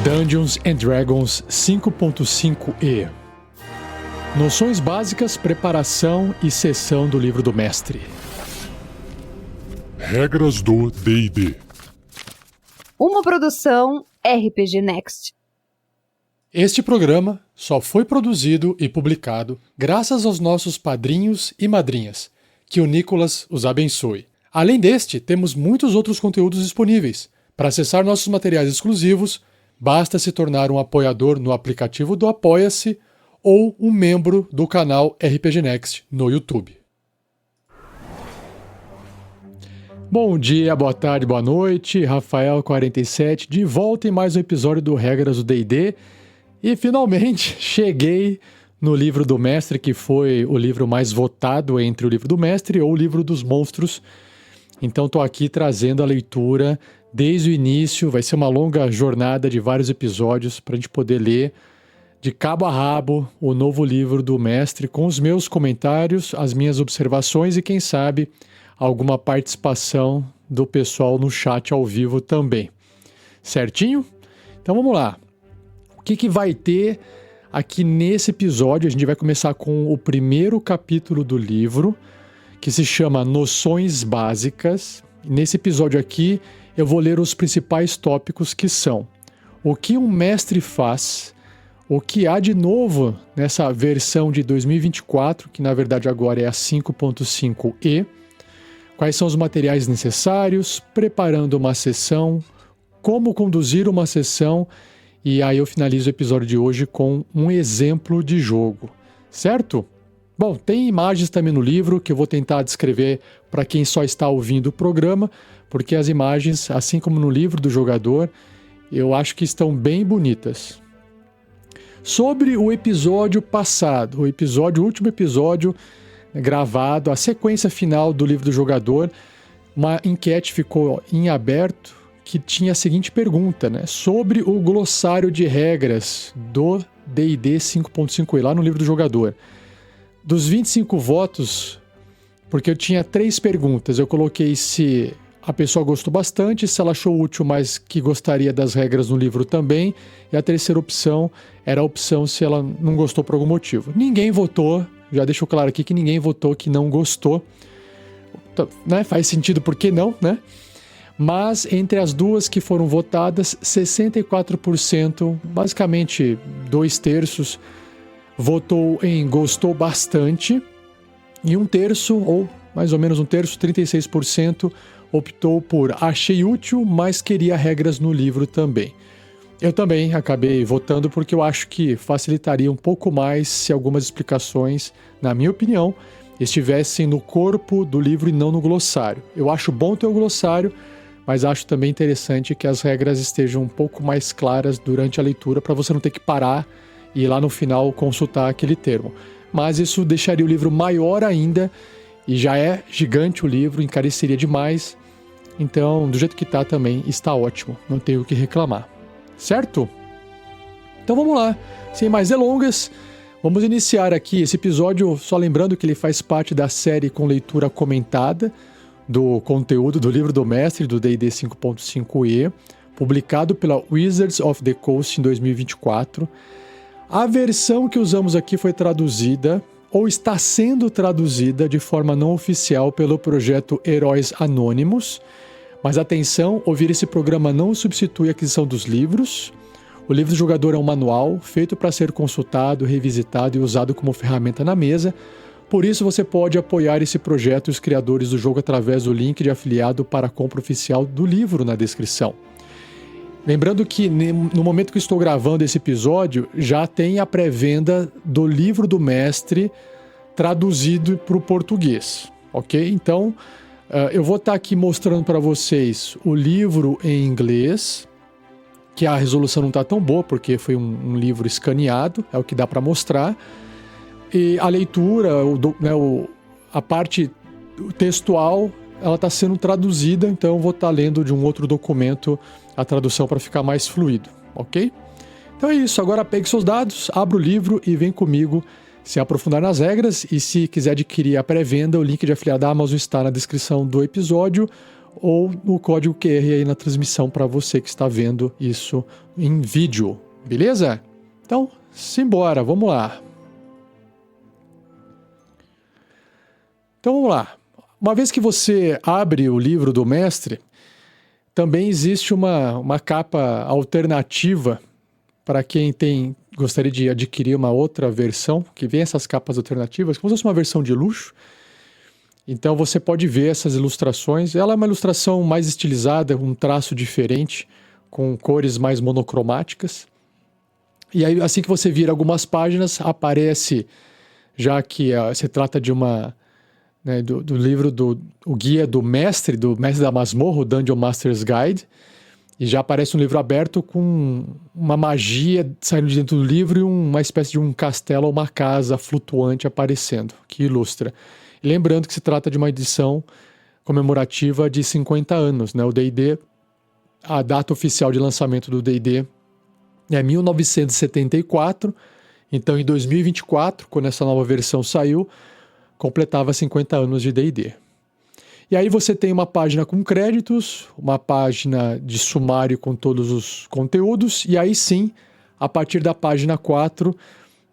Dungeons & Dragons 5.5e. Noções básicas, preparação e sessão do livro do mestre. Regras do D&D. Uma produção RPG Next. Este programa só foi produzido e publicado graças aos nossos padrinhos e madrinhas. Que o Nicolas os abençoe. Além deste, temos muitos outros conteúdos disponíveis. Para acessar nossos materiais exclusivos, basta se tornar um apoiador no aplicativo do Apoia-se ou um membro do canal RPG Next no YouTube. Bom dia, boa tarde, boa noite. Rafael47, de volta em mais um episódio do Regras do D&D. E finalmente cheguei no livro do mestre, que foi o livro mais votado entre o livro do mestre ou o livro dos monstros. Então estou aqui trazendo a leitura desde o início. Vai ser uma longa jornada de vários episódios para a gente poder ler de cabo a rabo o novo livro do mestre, com os meus comentários, as minhas observações e, quem sabe, alguma participação do pessoal no chat ao vivo também. Certinho? Então vamos lá. O que vai ter aqui nesse episódio? A gente vai começar com o primeiro capítulo do livro, que se chama Noções Básicas. Nesse episódio aqui, eu vou ler os principais tópicos, que são: o que um mestre faz, o que há de novo nessa versão de 2024, que na verdade agora é a 5.5e, quais são os materiais necessários, preparando uma sessão, como conduzir uma sessão, e aí eu finalizo o episódio de hoje com um exemplo de jogo, certo? Bom, tem imagens também no livro que eu vou tentar descrever para quem só está ouvindo o programa, porque as imagens, assim como no livro do jogador, eu acho que estão bem bonitas. Sobre o episódio passado, o último episódio gravado, a sequência final do livro do jogador, uma enquete ficou em aberto que tinha a seguinte pergunta, né? Sobre o glossário de regras do D&D 5.5e, lá no livro do jogador. Dos 25 votos, porque eu tinha 3 perguntas, eu coloquei se a pessoa gostou bastante, se ela achou útil, mas que gostaria das regras no livro também, e a terceira opção era a opção se ela não gostou por algum motivo. Ninguém votou, já deixo claro aqui que ninguém votou que não gostou, né? Faz sentido, por que não, né? Mas entre as duas que foram votadas, 64%, basicamente 2/3, votou em gostou bastante, e 1/3, ou mais ou menos 1/3, 36%, optou por achei útil, mas queria regras no livro também. Eu também acabei votando porque eu acho que facilitaria um pouco mais se algumas explicações, na minha opinião, estivessem no corpo do livro e não no glossário. Eu acho bom ter o glossário, mas acho também interessante que as regras estejam um pouco mais claras durante a leitura, para você não ter que parar e lá no final consultar aquele termo. Mas isso deixaria o livro maior ainda, e já é gigante o livro, encareceria demais. Então, do jeito que está também, está ótimo, não tenho o que reclamar. Certo? Então vamos lá, sem mais delongas, vamos iniciar aqui esse episódio, só lembrando que ele faz parte da série com leitura comentada do conteúdo do livro do mestre do D&D 5.5e, publicado pela Wizards of the Coast em 2024. A versão que usamos aqui foi traduzida, ou está sendo traduzida de forma não oficial pelo projeto Heróis Anônimos. Mas atenção, ouvir esse programa não substitui a aquisição dos livros. O livro do jogador é um manual feito para ser consultado, revisitado e usado como ferramenta na mesa. Por isso você pode apoiar esse projeto e os criadores do jogo através do link de afiliado para a compra oficial do livro na descrição. Lembrando que no momento que estou gravando esse episódio, já tem a pré-venda do livro do mestre traduzido para o português, ok? Então, eu vou estar aqui mostrando para vocês o livro em inglês, que a resolução não está tão boa, porque foi um livro escaneado, é o que dá para mostrar. E a leitura, a parte textual, ela está sendo traduzida, então eu vou estar lendo de um outro documento a tradução para ficar mais fluido, ok? Então é isso, agora pegue seus dados, abra o livro e vem comigo se aprofundar nas regras. E se quiser adquirir a pré-venda, o link de afiliado da Amazon está na descrição do episódio, ou no código QR aí na transmissão para você que está vendo isso em vídeo, beleza? Então, simbora, vamos lá. Então vamos lá. Uma vez que você abre o livro do mestre, também existe uma capa alternativa para quem gostaria de adquirir uma outra versão, que vem essas capas alternativas, como se fosse uma versão de luxo. Então você pode ver essas ilustrações. Ela é uma ilustração mais estilizada, um traço diferente, com cores mais monocromáticas. E aí, assim que você vira algumas páginas, aparece, já que se trata de do livro o guia do mestre da masmorra, o Dungeon Master's Guide, e já aparece um livro aberto com uma magia saindo de dentro do livro e uma espécie de um castelo ou uma casa flutuante aparecendo, que ilustra. E lembrando que se trata de uma edição comemorativa de 50 anos, né? O D&D, a data oficial de lançamento do D&D é 1974, então em 2024, quando essa nova versão saiu, completava 50 anos de D&D. E aí você tem uma página com créditos, uma página de sumário com todos os conteúdos, e aí sim, a partir da página 4,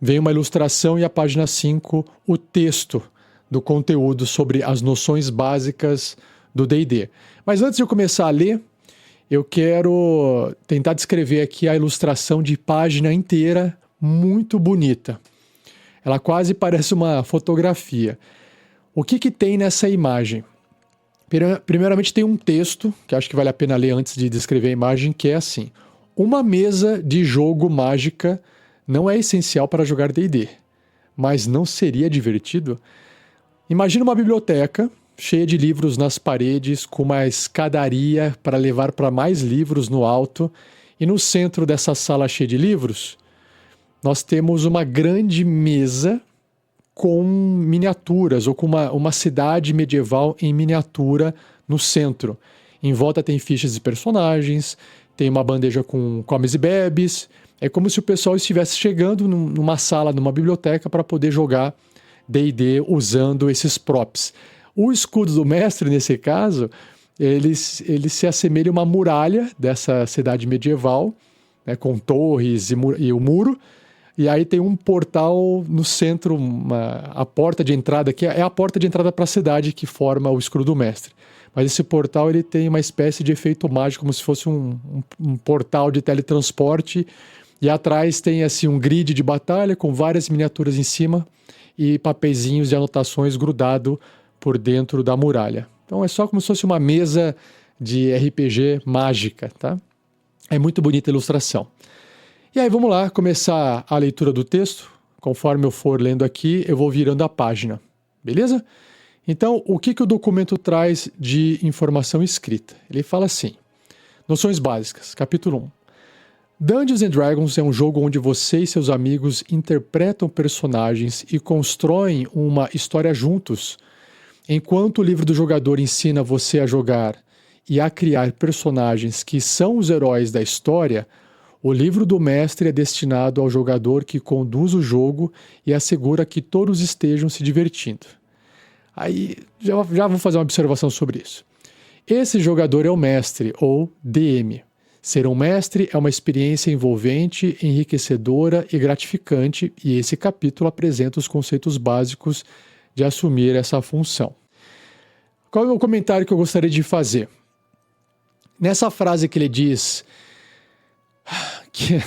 vem uma ilustração e a página 5, o texto do conteúdo sobre as noções básicas do D&D. Mas antes de eu começar a ler, eu quero tentar descrever aqui a ilustração de página inteira, muito bonita. Ela quase parece uma fotografia. O que tem nessa imagem? Primeiramente tem um texto, que acho que vale a pena ler antes de descrever a imagem, que é assim: uma mesa de jogo mágica não é essencial para jogar D&D, mas não seria divertido? Imagina uma biblioteca cheia de livros nas paredes, com uma escadaria para levar para mais livros no alto, e no centro dessa sala cheia de livros, nós temos uma grande mesa com miniaturas, ou com uma cidade medieval em miniatura no centro. Em volta tem fichas de personagens, tem uma bandeja com comes e bebes. É como se o pessoal estivesse chegando numa sala, numa biblioteca, para poder jogar D&D usando esses props. O escudo do mestre, nesse caso, ele se assemelha a uma muralha dessa cidade medieval, né, com torres e o muro. E aí tem um portal no centro, a porta de entrada, que é a porta de entrada para a cidade que forma o escudo do mestre. Mas esse portal ele tem uma espécie de efeito mágico, como se fosse um portal de teletransporte. E atrás tem assim um grid de batalha com várias miniaturas em cima e papeizinhos de anotações grudado por dentro da muralha. Então é só como se fosse uma mesa de RPG mágica, tá? É muito bonita a ilustração. E aí vamos lá começar a leitura do texto. Conforme eu for lendo aqui, eu vou virando a página, beleza? Então, o que o documento traz de informação escrita? Ele fala assim: noções básicas, capítulo 1. Dungeons & Dragons é um jogo onde você e seus amigos interpretam personagens e constroem uma história juntos. Enquanto o livro do jogador ensina você a jogar e a criar personagens que são os heróis da história, o livro do mestre é destinado ao jogador que conduz o jogo e assegura que todos estejam se divertindo. Aí já vou fazer uma observação sobre isso. Esse jogador é o mestre, ou DM. Ser um mestre é uma experiência envolvente, enriquecedora e gratificante, e esse capítulo apresenta os conceitos básicos de assumir essa função. Qual é o comentário que eu gostaria de fazer? Nessa frase que ele diz que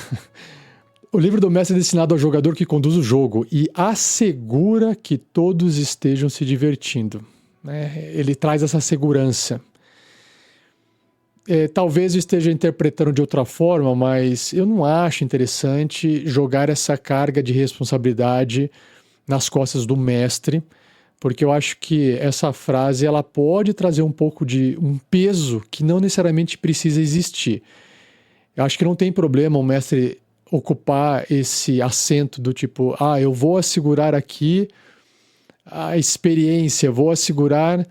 o livro do mestre é destinado ao jogador que conduz o jogo e assegura que todos estejam se divertindo, né? Ele traz essa segurança. Talvez eu esteja interpretando de outra forma, mas eu não acho interessante jogar essa carga de responsabilidade nas costas do mestre, porque eu acho que essa frase ela pode trazer um pouco de um peso que não necessariamente precisa existir. Eu acho que não tem problema o mestre ocupar esse assento do tipo, eu vou assegurar aqui a experiência, vou assegurar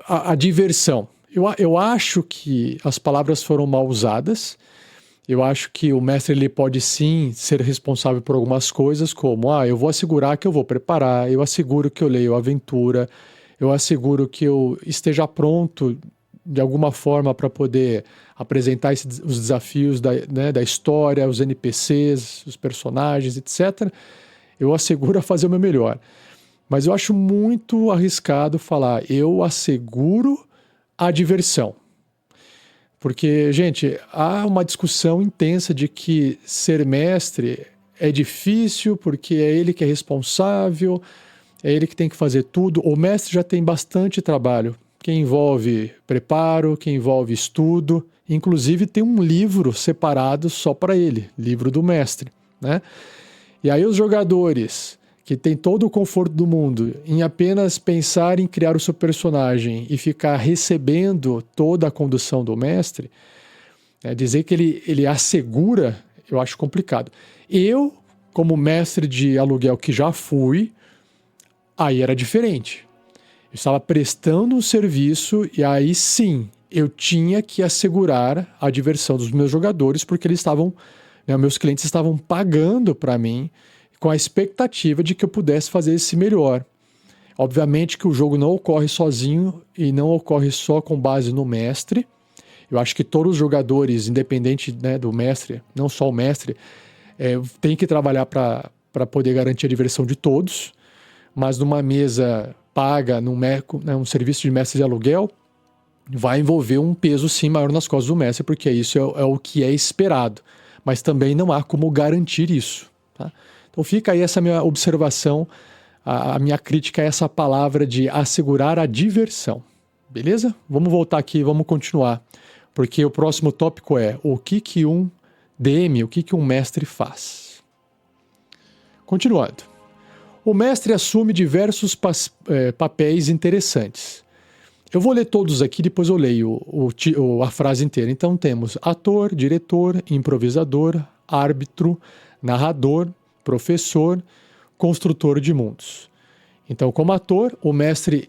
a diversão. Eu acho que as palavras foram mal usadas. Eu acho que o mestre ele pode sim ser responsável por algumas coisas, como eu vou assegurar que eu vou preparar, eu asseguro que eu leio a aventura, eu asseguro que eu esteja pronto de alguma forma para poder apresentar os desafios da história, os NPCs, os personagens, etc. Eu asseguro a fazer o meu melhor. Mas eu acho muito arriscado falar, eu asseguro a diversão. Porque, gente, há uma discussão intensa de que ser mestre é difícil, porque é ele que é responsável, é ele que tem que fazer tudo. O mestre já tem bastante trabalho, que envolve preparo, que envolve estudo. Inclusive tem um livro separado só para ele, livro do mestre, né? E aí os jogadores que têm todo o conforto do mundo em apenas pensar em criar o seu personagem e ficar recebendo toda a condução do mestre, dizer que ele assegura, eu acho complicado. Eu, como mestre de aluguel que já fui, aí era diferente. Eu estava prestando um serviço e aí sim, eu tinha que assegurar a diversão dos meus jogadores, porque eles estavam, meus clientes estavam pagando para mim com a expectativa de que eu pudesse fazer esse melhor. Obviamente que o jogo não ocorre sozinho e não ocorre só com base no mestre. Eu acho que todos os jogadores, independente do mestre, não só o mestre, tem que trabalhar para poder garantir a diversão de todos. Mas numa mesa paga, num serviço de mestre de aluguel, vai envolver um peso sim maior nas costas do mestre, porque isso é o que é esperado. Mas também não há como garantir isso, tá? Então fica aí essa minha observação, a minha crítica a essa palavra de assegurar a diversão. Beleza? Vamos voltar aqui, vamos continuar. Porque o próximo tópico é o que um DM, o que um mestre faz. Continuando. O mestre assume diversos papéis interessantes. Eu vou ler todos aqui, depois eu leio a frase inteira. Então temos ator, diretor, improvisador, árbitro, narrador, professor, construtor de mundos. Então, como ator, o mestre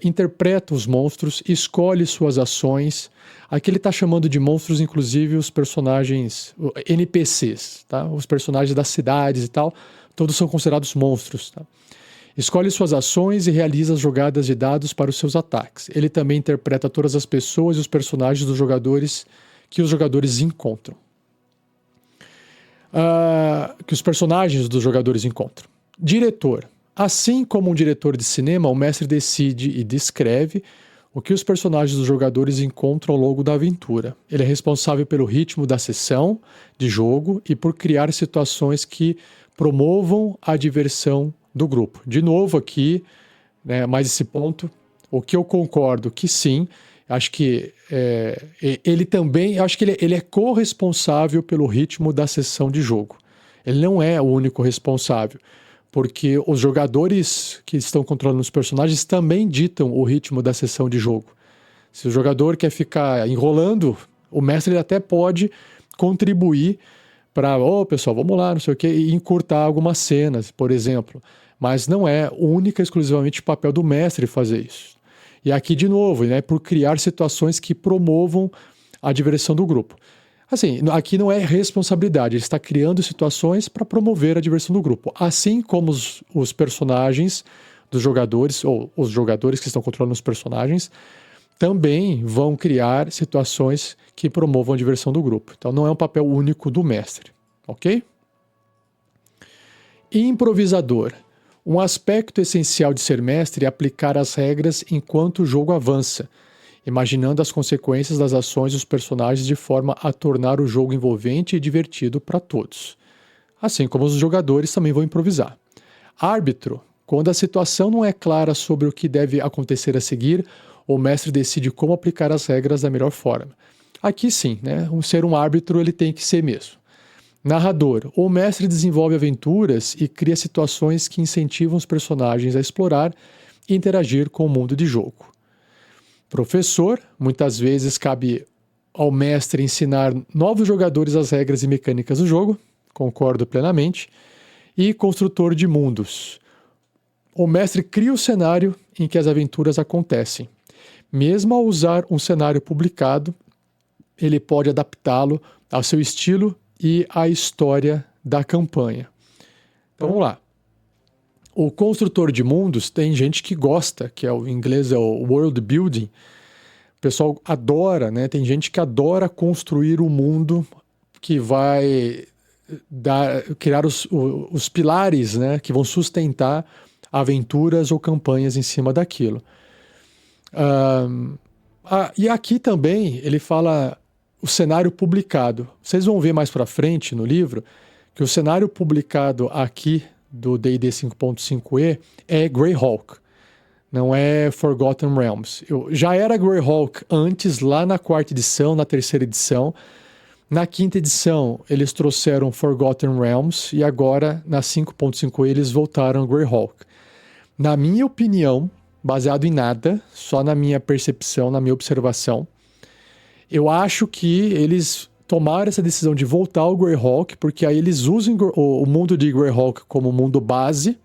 interpreta os monstros, escolhe suas ações. Aqui ele está chamando de monstros, inclusive, os personagens NPCs, tá? Os personagens das cidades e tal, todos são considerados monstros, tá? Escolhe suas ações e realiza as jogadas de dados para os seus ataques. Ele também interpreta todas as pessoas e os personagens dos jogadores que os jogadores encontram. Que os personagens dos jogadores encontram. Diretor. Assim como um diretor de cinema, o mestre decide e descreve o que os personagens dos jogadores encontram ao longo da aventura. Ele é responsável pelo ritmo da sessão de jogo e por criar situações que promovam a diversão do grupo. De novo aqui, mais esse ponto, o que eu concordo que sim, acho que ele também, acho que ele é corresponsável pelo ritmo da sessão de jogo. Ele não é o único responsável, porque os jogadores que estão controlando os personagens também ditam o ritmo da sessão de jogo. Se o jogador quer ficar enrolando, o mestre ele até pode contribuir para, pessoal, vamos lá, não sei o quê, e encurtar algumas cenas, por exemplo. Mas não é única e exclusivamente o papel do mestre fazer isso. E aqui, de novo, por criar situações que promovam a diversão do grupo. Assim, aqui não é responsabilidade, ele está criando situações para promover a diversão do grupo. Assim como os personagens dos jogadores, ou os jogadores que estão controlando os personagens, também vão criar situações que promovam a diversão do grupo. Então não é um papel único do mestre, ok? Improvisador. Um aspecto essencial de ser mestre é aplicar as regras enquanto o jogo avança, imaginando as consequências das ações dos personagens de forma a tornar o jogo envolvente e divertido para todos. Assim como os jogadores também vão improvisar. Árbitro. Quando a situação não é clara sobre o que deve acontecer a seguir, o mestre decide como aplicar as regras da melhor forma. Aqui sim, ser um árbitro ele tem que ser mesmo. Narrador. O mestre desenvolve aventuras e cria situações que incentivam os personagens a explorar e interagir com o mundo de jogo. Professor. Muitas vezes cabe ao mestre ensinar novos jogadores as regras e mecânicas do jogo. Concordo plenamente. E construtor de mundos. O mestre cria o cenário em que as aventuras acontecem. Mesmo ao usar um cenário publicado, ele pode adaptá-lo ao seu estilo e à história da campanha. Então vamos lá. O construtor de mundos tem gente que gosta, que em inglês é o world building. O pessoal adora, né? Tem gente que adora construir o mundo que vai criar os pilares, né? Que vão sustentar aventuras ou campanhas em cima daquilo. E aqui também ele fala o cenário publicado. Vocês vão ver mais para frente no livro que o cenário publicado aqui do D&D 5.5e é Greyhawk, não é Forgotten Realms. Já era Greyhawk antes, lá na 4ª edição, na 3ª edição. Na 5ª edição, eles trouxeram Forgotten Realms e agora, na 5.5e, eles voltaram a Greyhawk. Na minha opinião, baseado em nada, só na minha percepção, na minha observação, eu acho que eles tomaram essa decisão de voltar ao Greyhawk, porque aí eles usam o mundo de Greyhawk como mundo base,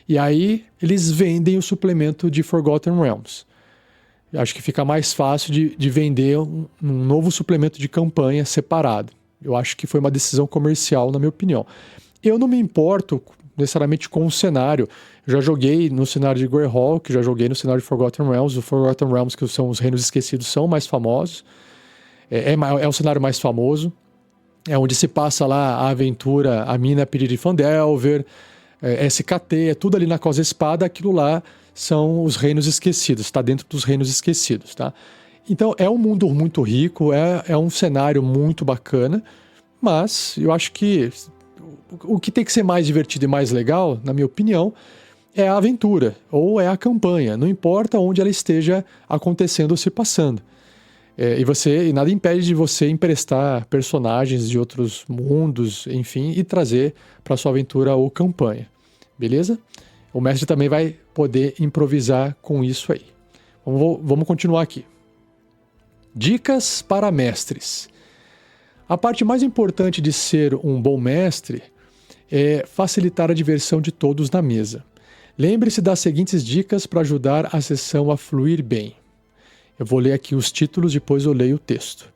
e aí eles vendem o suplemento de Forgotten Realms. Eu acho que fica mais fácil de vender um novo suplemento de campanha separado. Eu acho que foi uma decisão comercial, na minha opinião. Eu não me importo necessariamente com o cenário. Eu já joguei no cenário de Greyhawk, já joguei no cenário de Forgotten Realms. O Forgotten Realms, que são os Reinos Esquecidos, são mais famosos. É o cenário mais famoso. É onde se passa lá a aventura, a mina pedir de Phandelver, SKT, é tudo ali na Cosa Espada. Aquilo lá são os Reinos Esquecidos, está dentro dos Reinos Esquecidos, tá? Então é um mundo muito rico, é um cenário muito bacana, mas eu acho que o que tem que ser mais divertido e mais legal, na minha opinião, é a aventura, ou é a campanha, não importa onde ela esteja acontecendo ou se passando. E nada impede de você emprestar personagens de outros mundos, enfim, e trazer para sua aventura ou campanha, beleza? O mestre também vai poder improvisar com isso aí. Vamos continuar aqui. Dicas para mestres. A parte mais importante de ser um bom mestre é facilitar a diversão de todos na mesa. Lembre-se das seguintes dicas para ajudar a sessão a fluir bem. Eu vou ler aqui os títulos, depois eu leio o texto.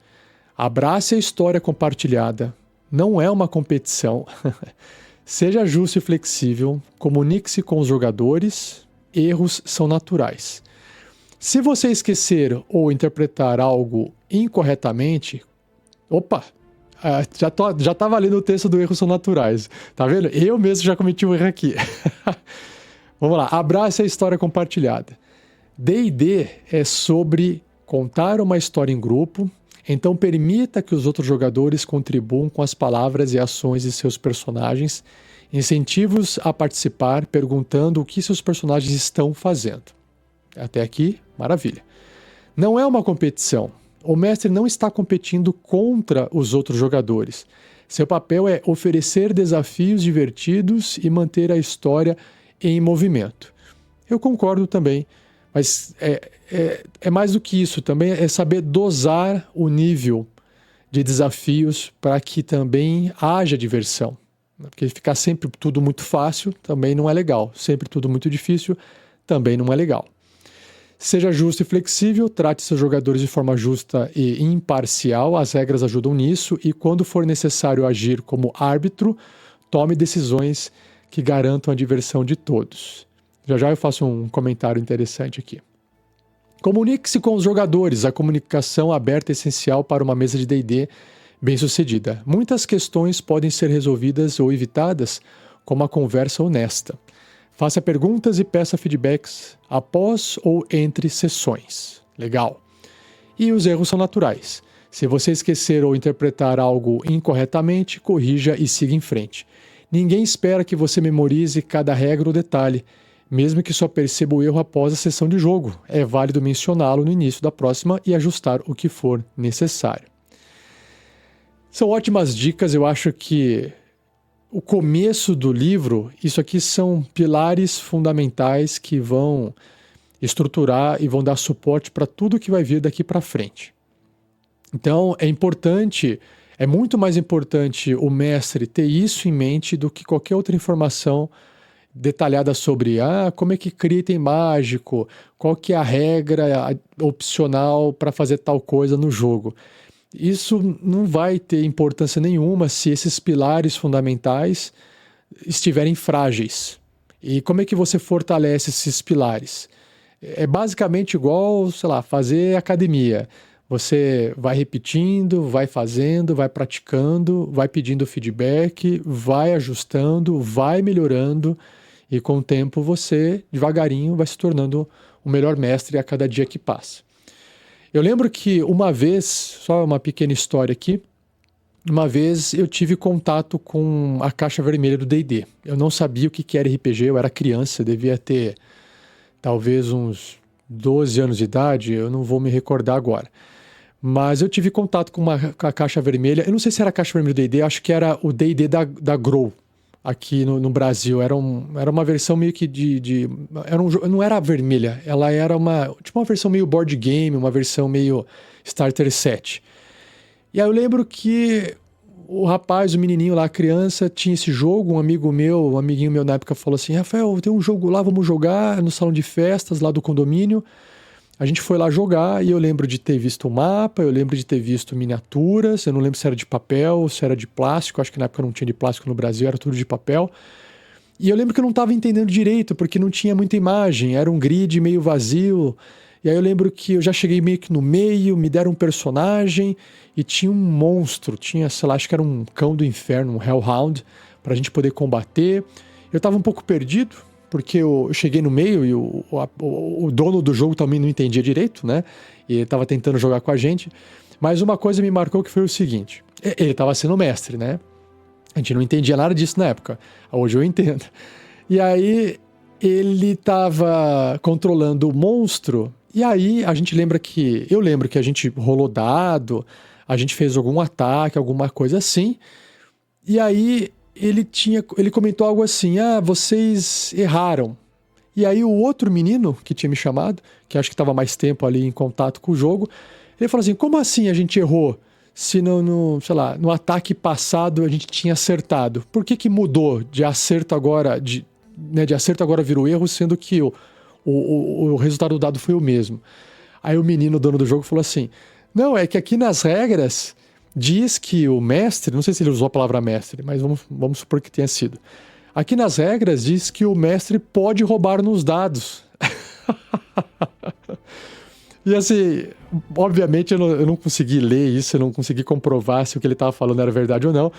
Abrace a história compartilhada. Não é uma competição. Seja justo e flexível. Comunique-se com os jogadores. Erros são naturais. Se você esquecer ou interpretar algo incorretamente... Opa! Já tá valendo o texto do Erros são naturais. Tá vendo? Eu mesmo já cometi um erro aqui. Vamos lá. Abrace a história compartilhada. D&D é sobre contar uma história em grupo, então permita que os outros jogadores contribuam com as palavras e ações de seus personagens, incentive-os a participar perguntando o que seus personagens estão fazendo. Até aqui, maravilha. Não é uma competição. O mestre não está competindo contra os outros jogadores. Seu papel é oferecer desafios divertidos e manter a história em movimento. Eu concordo também. Mas é mais do que isso, também é saber dosar o nível de desafios para que também haja diversão. Porque ficar sempre tudo muito fácil também não é legal. Sempre tudo muito difícil também não é legal. Seja justo e flexível, trate seus jogadores de forma justa e imparcial, as regras ajudam nisso, e quando for necessário agir como árbitro, tome decisões que garantam a diversão de todos. Já eu faço um comentário interessante aqui. Comunique-se com os jogadores. A comunicação aberta é essencial para uma mesa de D&D bem-sucedida. Muitas questões podem ser resolvidas ou evitadas com uma conversa honesta. Faça perguntas e peça feedbacks após ou entre sessões. Legal. E os erros são naturais. Se você esquecer ou interpretar algo incorretamente, corrija e siga em frente. Ninguém espera que você memorize cada regra ou detalhe, mesmo que só perceba o erro após a sessão de jogo. É válido mencioná-lo no início da próxima e ajustar o que for necessário. São ótimas dicas, eu acho que o começo do livro, isso aqui são pilares fundamentais que vão estruturar e vão dar suporte para tudo que vai vir daqui para frente. Então é importante, é muito mais importante o mestre ter isso em mente do que qualquer outra informação detalhada sobre como é que cria item mágico, qual que é a regra opcional para fazer tal coisa no jogo. Isso não vai ter importância nenhuma se esses pilares fundamentais estiverem frágeis. E como é que você fortalece esses pilares? É basicamente igual, sei lá, fazer academia. Você vai repetindo, vai fazendo, vai praticando, vai pedindo feedback, vai ajustando, vai melhorando e com o tempo você, devagarinho, vai se tornando o melhor mestre a cada dia que passa. Eu lembro que uma vez, só uma pequena história aqui, uma vez eu tive contato com a caixa vermelha do D&D. Eu não sabia o que era RPG, eu era criança, devia ter talvez uns 12 anos de idade, eu não vou me recordar agora. Mas eu tive contato com a caixa vermelha, eu não sei se era a caixa vermelha do D&D, acho que era o D&D da Grow, aqui no Brasil. Era uma versão meio que não era vermelha, ela era uma versão meio board game, uma versão meio starter set. E aí eu lembro que o rapaz, o menininho lá, a criança, tinha esse jogo, um amiguinho meu na época falou assim, Rafael, tem um jogo lá, vamos jogar no salão de festas lá do condomínio. A gente foi lá jogar e eu lembro de ter visto o mapa, eu lembro de ter visto miniaturas, eu não lembro se era de papel, se era de plástico, acho que na época não tinha de plástico no Brasil, era tudo de papel. E eu lembro que eu não estava entendendo direito, porque não tinha muita imagem, era um grid meio vazio. E aí eu lembro que eu já cheguei meio que no meio, me deram um personagem e tinha um monstro, sei lá, acho que era um cão do inferno, um Hellhound, pra gente poder combater. Eu estava um pouco perdido, porque eu cheguei no meio e o dono do jogo também não entendia direito, né? E ele estava tentando jogar com a gente. Mas uma coisa me marcou que foi o seguinte, ele estava sendo mestre, né? A gente não entendia nada disso na época, hoje eu entendo. E aí ele estava controlando o monstro. E aí eu lembro que a gente rolou dado, a gente fez algum ataque, alguma coisa assim. E aí ele comentou algo assim, vocês erraram. E aí o outro menino que tinha me chamado, que acho que estava mais tempo ali em contato com o jogo, ele falou assim, como assim a gente errou? Se no ataque passado a gente tinha acertado. Por que mudou de acerto agora, de acerto agora virou erro, sendo que o resultado do dado foi o mesmo? Aí o menino, dono do jogo, falou assim, não, é que aqui nas regras diz que o mestre, não sei se ele usou a palavra mestre, mas vamos supor que tenha sido. Aqui nas regras diz que o mestre pode roubar nos dados. E assim, obviamente eu não consegui ler isso, eu não consegui comprovar se o que ele estava falando era verdade ou não,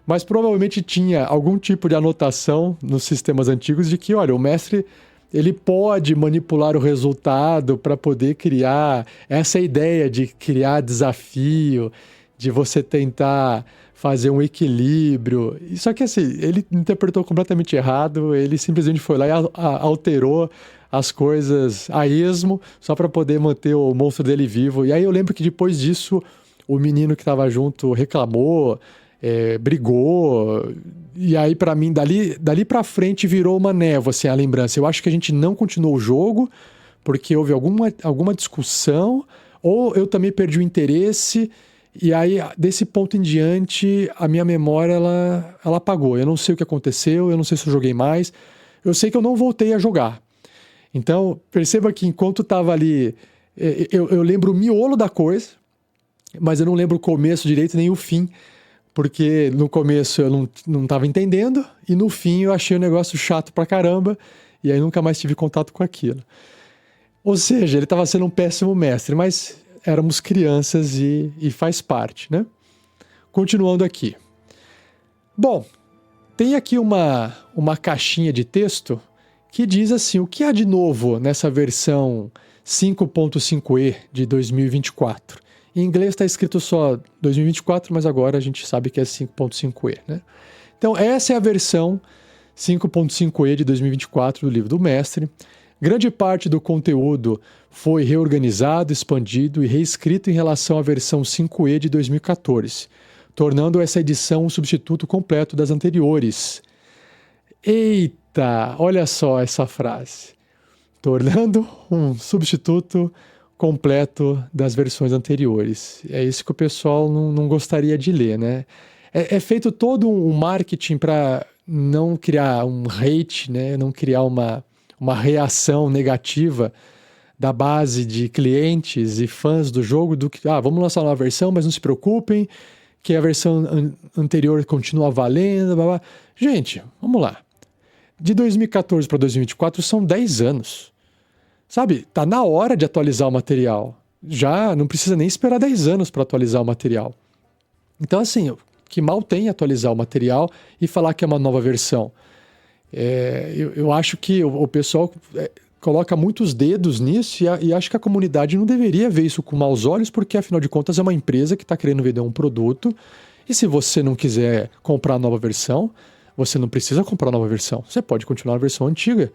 mas provavelmente tinha algum tipo de anotação nos sistemas antigos de que, olha, o mestre ele pode manipular o resultado para poder criar essa ideia de criar desafio, de você tentar fazer um equilíbrio. Só que assim, ele interpretou completamente errado, ele simplesmente foi lá e alterou as coisas a esmo, só para poder manter o monstro dele vivo. E aí eu lembro que depois disso, o menino que estava junto reclamou, brigou, e aí para mim, dali para frente virou uma névoa, assim, a lembrança. Eu acho que a gente não continuou o jogo, porque houve alguma discussão, ou eu também perdi o interesse, e aí desse ponto em diante, a minha memória, ela apagou. Eu não sei o que aconteceu, eu não sei se eu joguei mais, eu sei que eu não voltei a jogar. Então, perceba que enquanto estava ali, eu lembro o miolo da coisa, mas eu não lembro o começo direito nem o fim, porque no começo eu não estava entendendo e no fim eu achei o negócio chato pra caramba e aí nunca mais tive contato com aquilo. Ou seja, ele estava sendo um péssimo mestre, mas éramos crianças e faz parte, né? Continuando aqui. Bom, tem aqui uma caixinha de texto que diz assim, o que há de novo nessa versão 5.5e de 2024? Em inglês está escrito só 2024, mas agora a gente sabe que é 5.5e, né? Então, essa é a versão 5.5e de 2024 do livro do mestre. Grande parte do conteúdo foi reorganizado, expandido e reescrito em relação à versão 5e de 2014, tornando essa edição um substituto completo das anteriores. Eita, olha só essa frase. Tornando um substituto completo das versões anteriores. É isso que o pessoal não gostaria de ler, né? É feito todo um marketing para não criar um hate, né? Não criar uma reação negativa da base de clientes e fãs do jogo do que, vamos lançar uma versão, mas não se preocupem, que a versão anterior continua valendo, blá, blá. Gente, vamos lá. De 2014 para 2024 são 10 anos. Sabe, tá na hora de atualizar o material. Já não precisa nem esperar 10 anos para atualizar o material. Então, assim, que mal tem atualizar o material e falar que é uma nova versão. Eu acho que o pessoal coloca muitos dedos nisso e acho que a comunidade não deveria ver isso com maus olhos, porque afinal de contas é uma empresa que está querendo vender um produto e se você não quiser comprar a nova versão, você não precisa comprar a nova versão. Você pode continuar a versão antiga.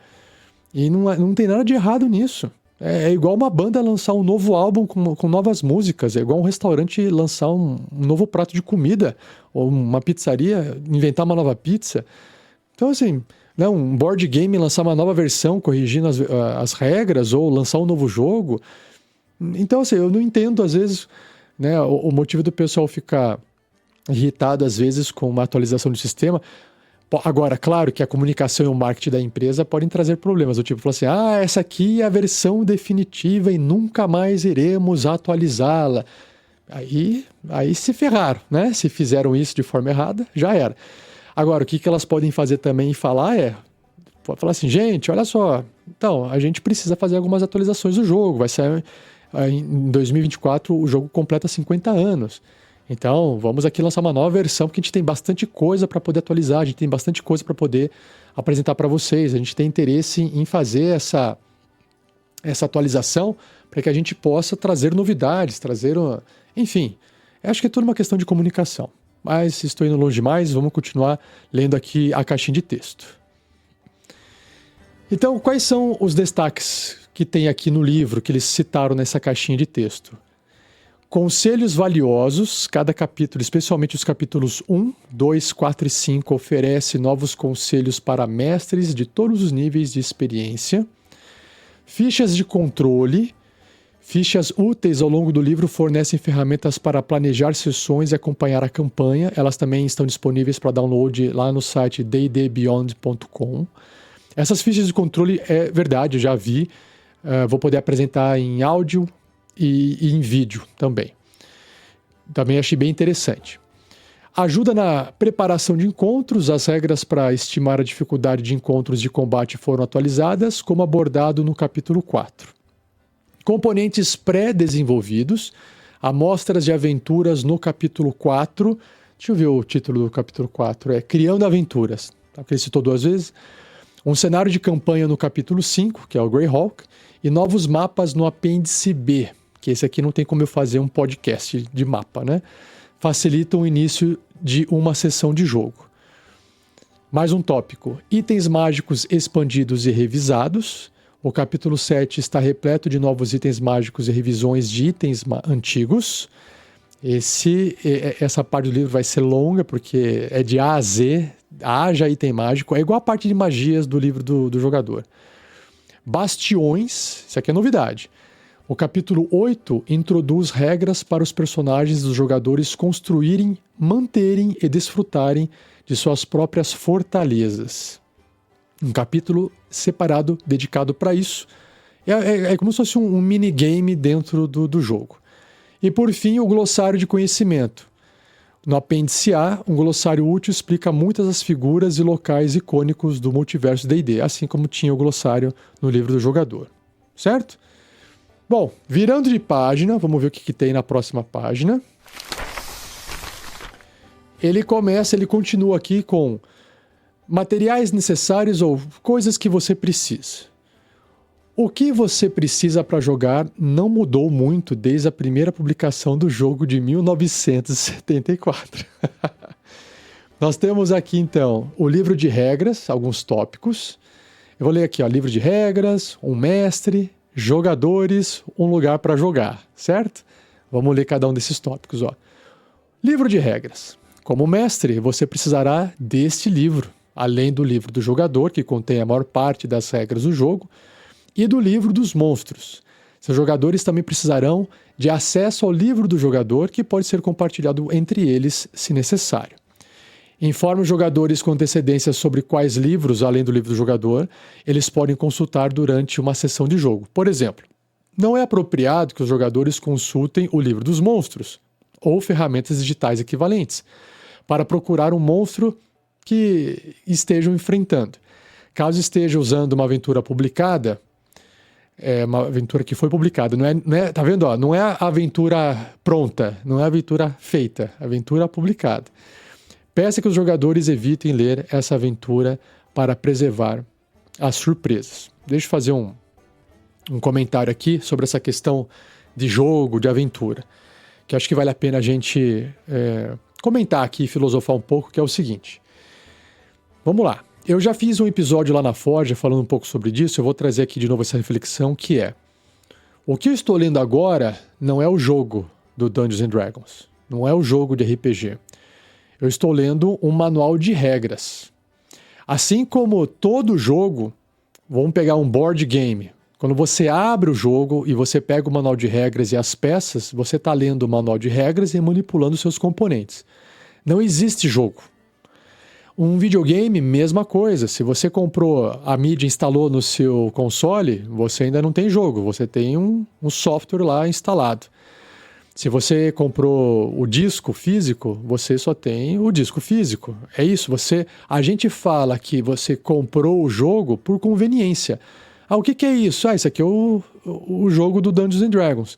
E não tem nada de errado nisso. É igual uma banda lançar um novo álbum com novas músicas. É igual um restaurante lançar um novo prato de comida. Ou uma pizzaria inventar uma nova pizza. Então, assim, né, um board game lançar uma nova versão corrigindo as regras ou lançar um novo jogo. Então, assim, eu não entendo, às vezes, né, o motivo do pessoal ficar irritado, às vezes, com uma atualização do sistema. Agora, claro que a comunicação e o marketing da empresa podem trazer problemas. O tipo, falar assim, essa aqui é a versão definitiva e nunca mais iremos atualizá-la. Aí se ferraram, né? Se fizeram isso de forma errada, já era. Agora, o que elas podem fazer também e falar pode falar assim, gente, olha só, então, a gente precisa fazer algumas atualizações do jogo. Vai sair em 2024, o jogo completa 50 anos. Então, vamos aqui lançar uma nova versão, porque a gente tem bastante coisa para poder atualizar, a gente tem bastante coisa para poder apresentar para vocês. A gente tem interesse em fazer essa atualização para que a gente possa trazer novidades, enfim, acho que é tudo uma questão de comunicação. Mas estou indo longe demais, vamos continuar lendo aqui a caixinha de texto. Então, quais são os destaques que tem aqui no livro, que eles citaram nessa caixinha de texto? Conselhos valiosos, cada capítulo, especialmente os capítulos 1, 2, 4 e 5, oferece novos conselhos para mestres de todos os níveis de experiência. Fichas de controle, fichas úteis ao longo do livro fornecem ferramentas para planejar sessões e acompanhar a campanha. Elas também estão disponíveis para download lá no site ddbeyond.com. Essas fichas de controle é verdade, eu já vi. Vou poder apresentar em áudio e em vídeo também. Também achei bem interessante. Ajuda na preparação de encontros, as regras para estimar a dificuldade de encontros de combate foram atualizadas, como abordado no capítulo 4. Componentes pré-desenvolvidos, amostras de aventuras no capítulo 4. Deixa eu ver o título do capítulo 4. Criando Aventuras, que ele citou 2 vezes. Um cenário de campanha no capítulo 5, que é o Greyhawk, e novos mapas no apêndice B, que esse aqui não tem como eu fazer um podcast de mapa, né? Facilitam o início de uma sessão de jogo. Mais um tópico, itens mágicos expandidos e revisados. O capítulo 7 está repleto de novos itens mágicos e revisões de itens antigos. Essa parte do livro vai ser longa, porque é de A a Z, haja item mágico, é igual a parte de magias do livro do jogador. Bastiões, isso aqui é novidade. O capítulo 8 introduz regras para os personagens dos jogadores construírem, manterem e desfrutarem de suas próprias fortalezas. Um capítulo separado, dedicado para isso. É como se fosse um minigame dentro do jogo. E por fim, o glossário de conhecimento. No apêndice A, um glossário útil explica muitas das figuras e locais icônicos do multiverso D&D, assim como tinha o glossário no livro do jogador. Certo? Bom, virando de página, vamos ver o que tem na próxima página. Ele continua aqui com materiais necessários ou coisas que você precisa. O que você precisa para jogar não mudou muito desde a primeira publicação do jogo de 1974. Nós temos aqui, então, o livro de regras, alguns tópicos. Eu vou ler aqui, livro de regras, um mestre, jogadores, um lugar para jogar, certo? Vamos ler cada um desses tópicos. Livro de regras. Como mestre, você precisará deste livro, além do livro do jogador, que contém a maior parte das regras do jogo, e do livro dos monstros. Seus jogadores também precisarão de acesso ao livro do jogador, que pode ser compartilhado entre eles, se necessário. Informe os jogadores com antecedência sobre quais livros, além do livro do jogador, eles podem consultar durante uma sessão de jogo. Por exemplo, não é apropriado que os jogadores consultem o livro dos monstros, ou ferramentas digitais equivalentes, para procurar um monstro que estejam enfrentando. Caso esteja usando uma aventura publicada, uma aventura que foi publicada, tá vendo? Ó, não é a aventura pronta, não é a aventura feita, a aventura publicada. Peça que os jogadores evitem ler essa aventura para preservar as surpresas. Deixa eu fazer um comentário aqui sobre essa questão de jogo, de aventura, que acho que vale a pena a gente comentar aqui e filosofar um pouco, que é o seguinte. Vamos lá. Eu já fiz um episódio lá na Forja falando um pouco sobre isso, eu vou trazer aqui de novo essa reflexão, que é: o que eu estou lendo agora não é o jogo do Dungeons and Dragons, não é o jogo de RPG. Eu estou lendo um manual de regras. Assim como todo jogo, vamos pegar um board game. Quando você abre o jogo e você pega o manual de regras e as peças, você está lendo o manual de regras e manipulando seus componentes. Não existe jogo. Um videogame, mesma coisa. Se você comprou a mídia e instalou no seu console, você ainda não tem jogo, você tem um software lá instalado. Se você comprou o disco físico, você só tem o disco físico. É isso, a gente fala que você comprou o jogo por conveniência. O que é isso? Isso aqui é o jogo do Dungeons and Dragons.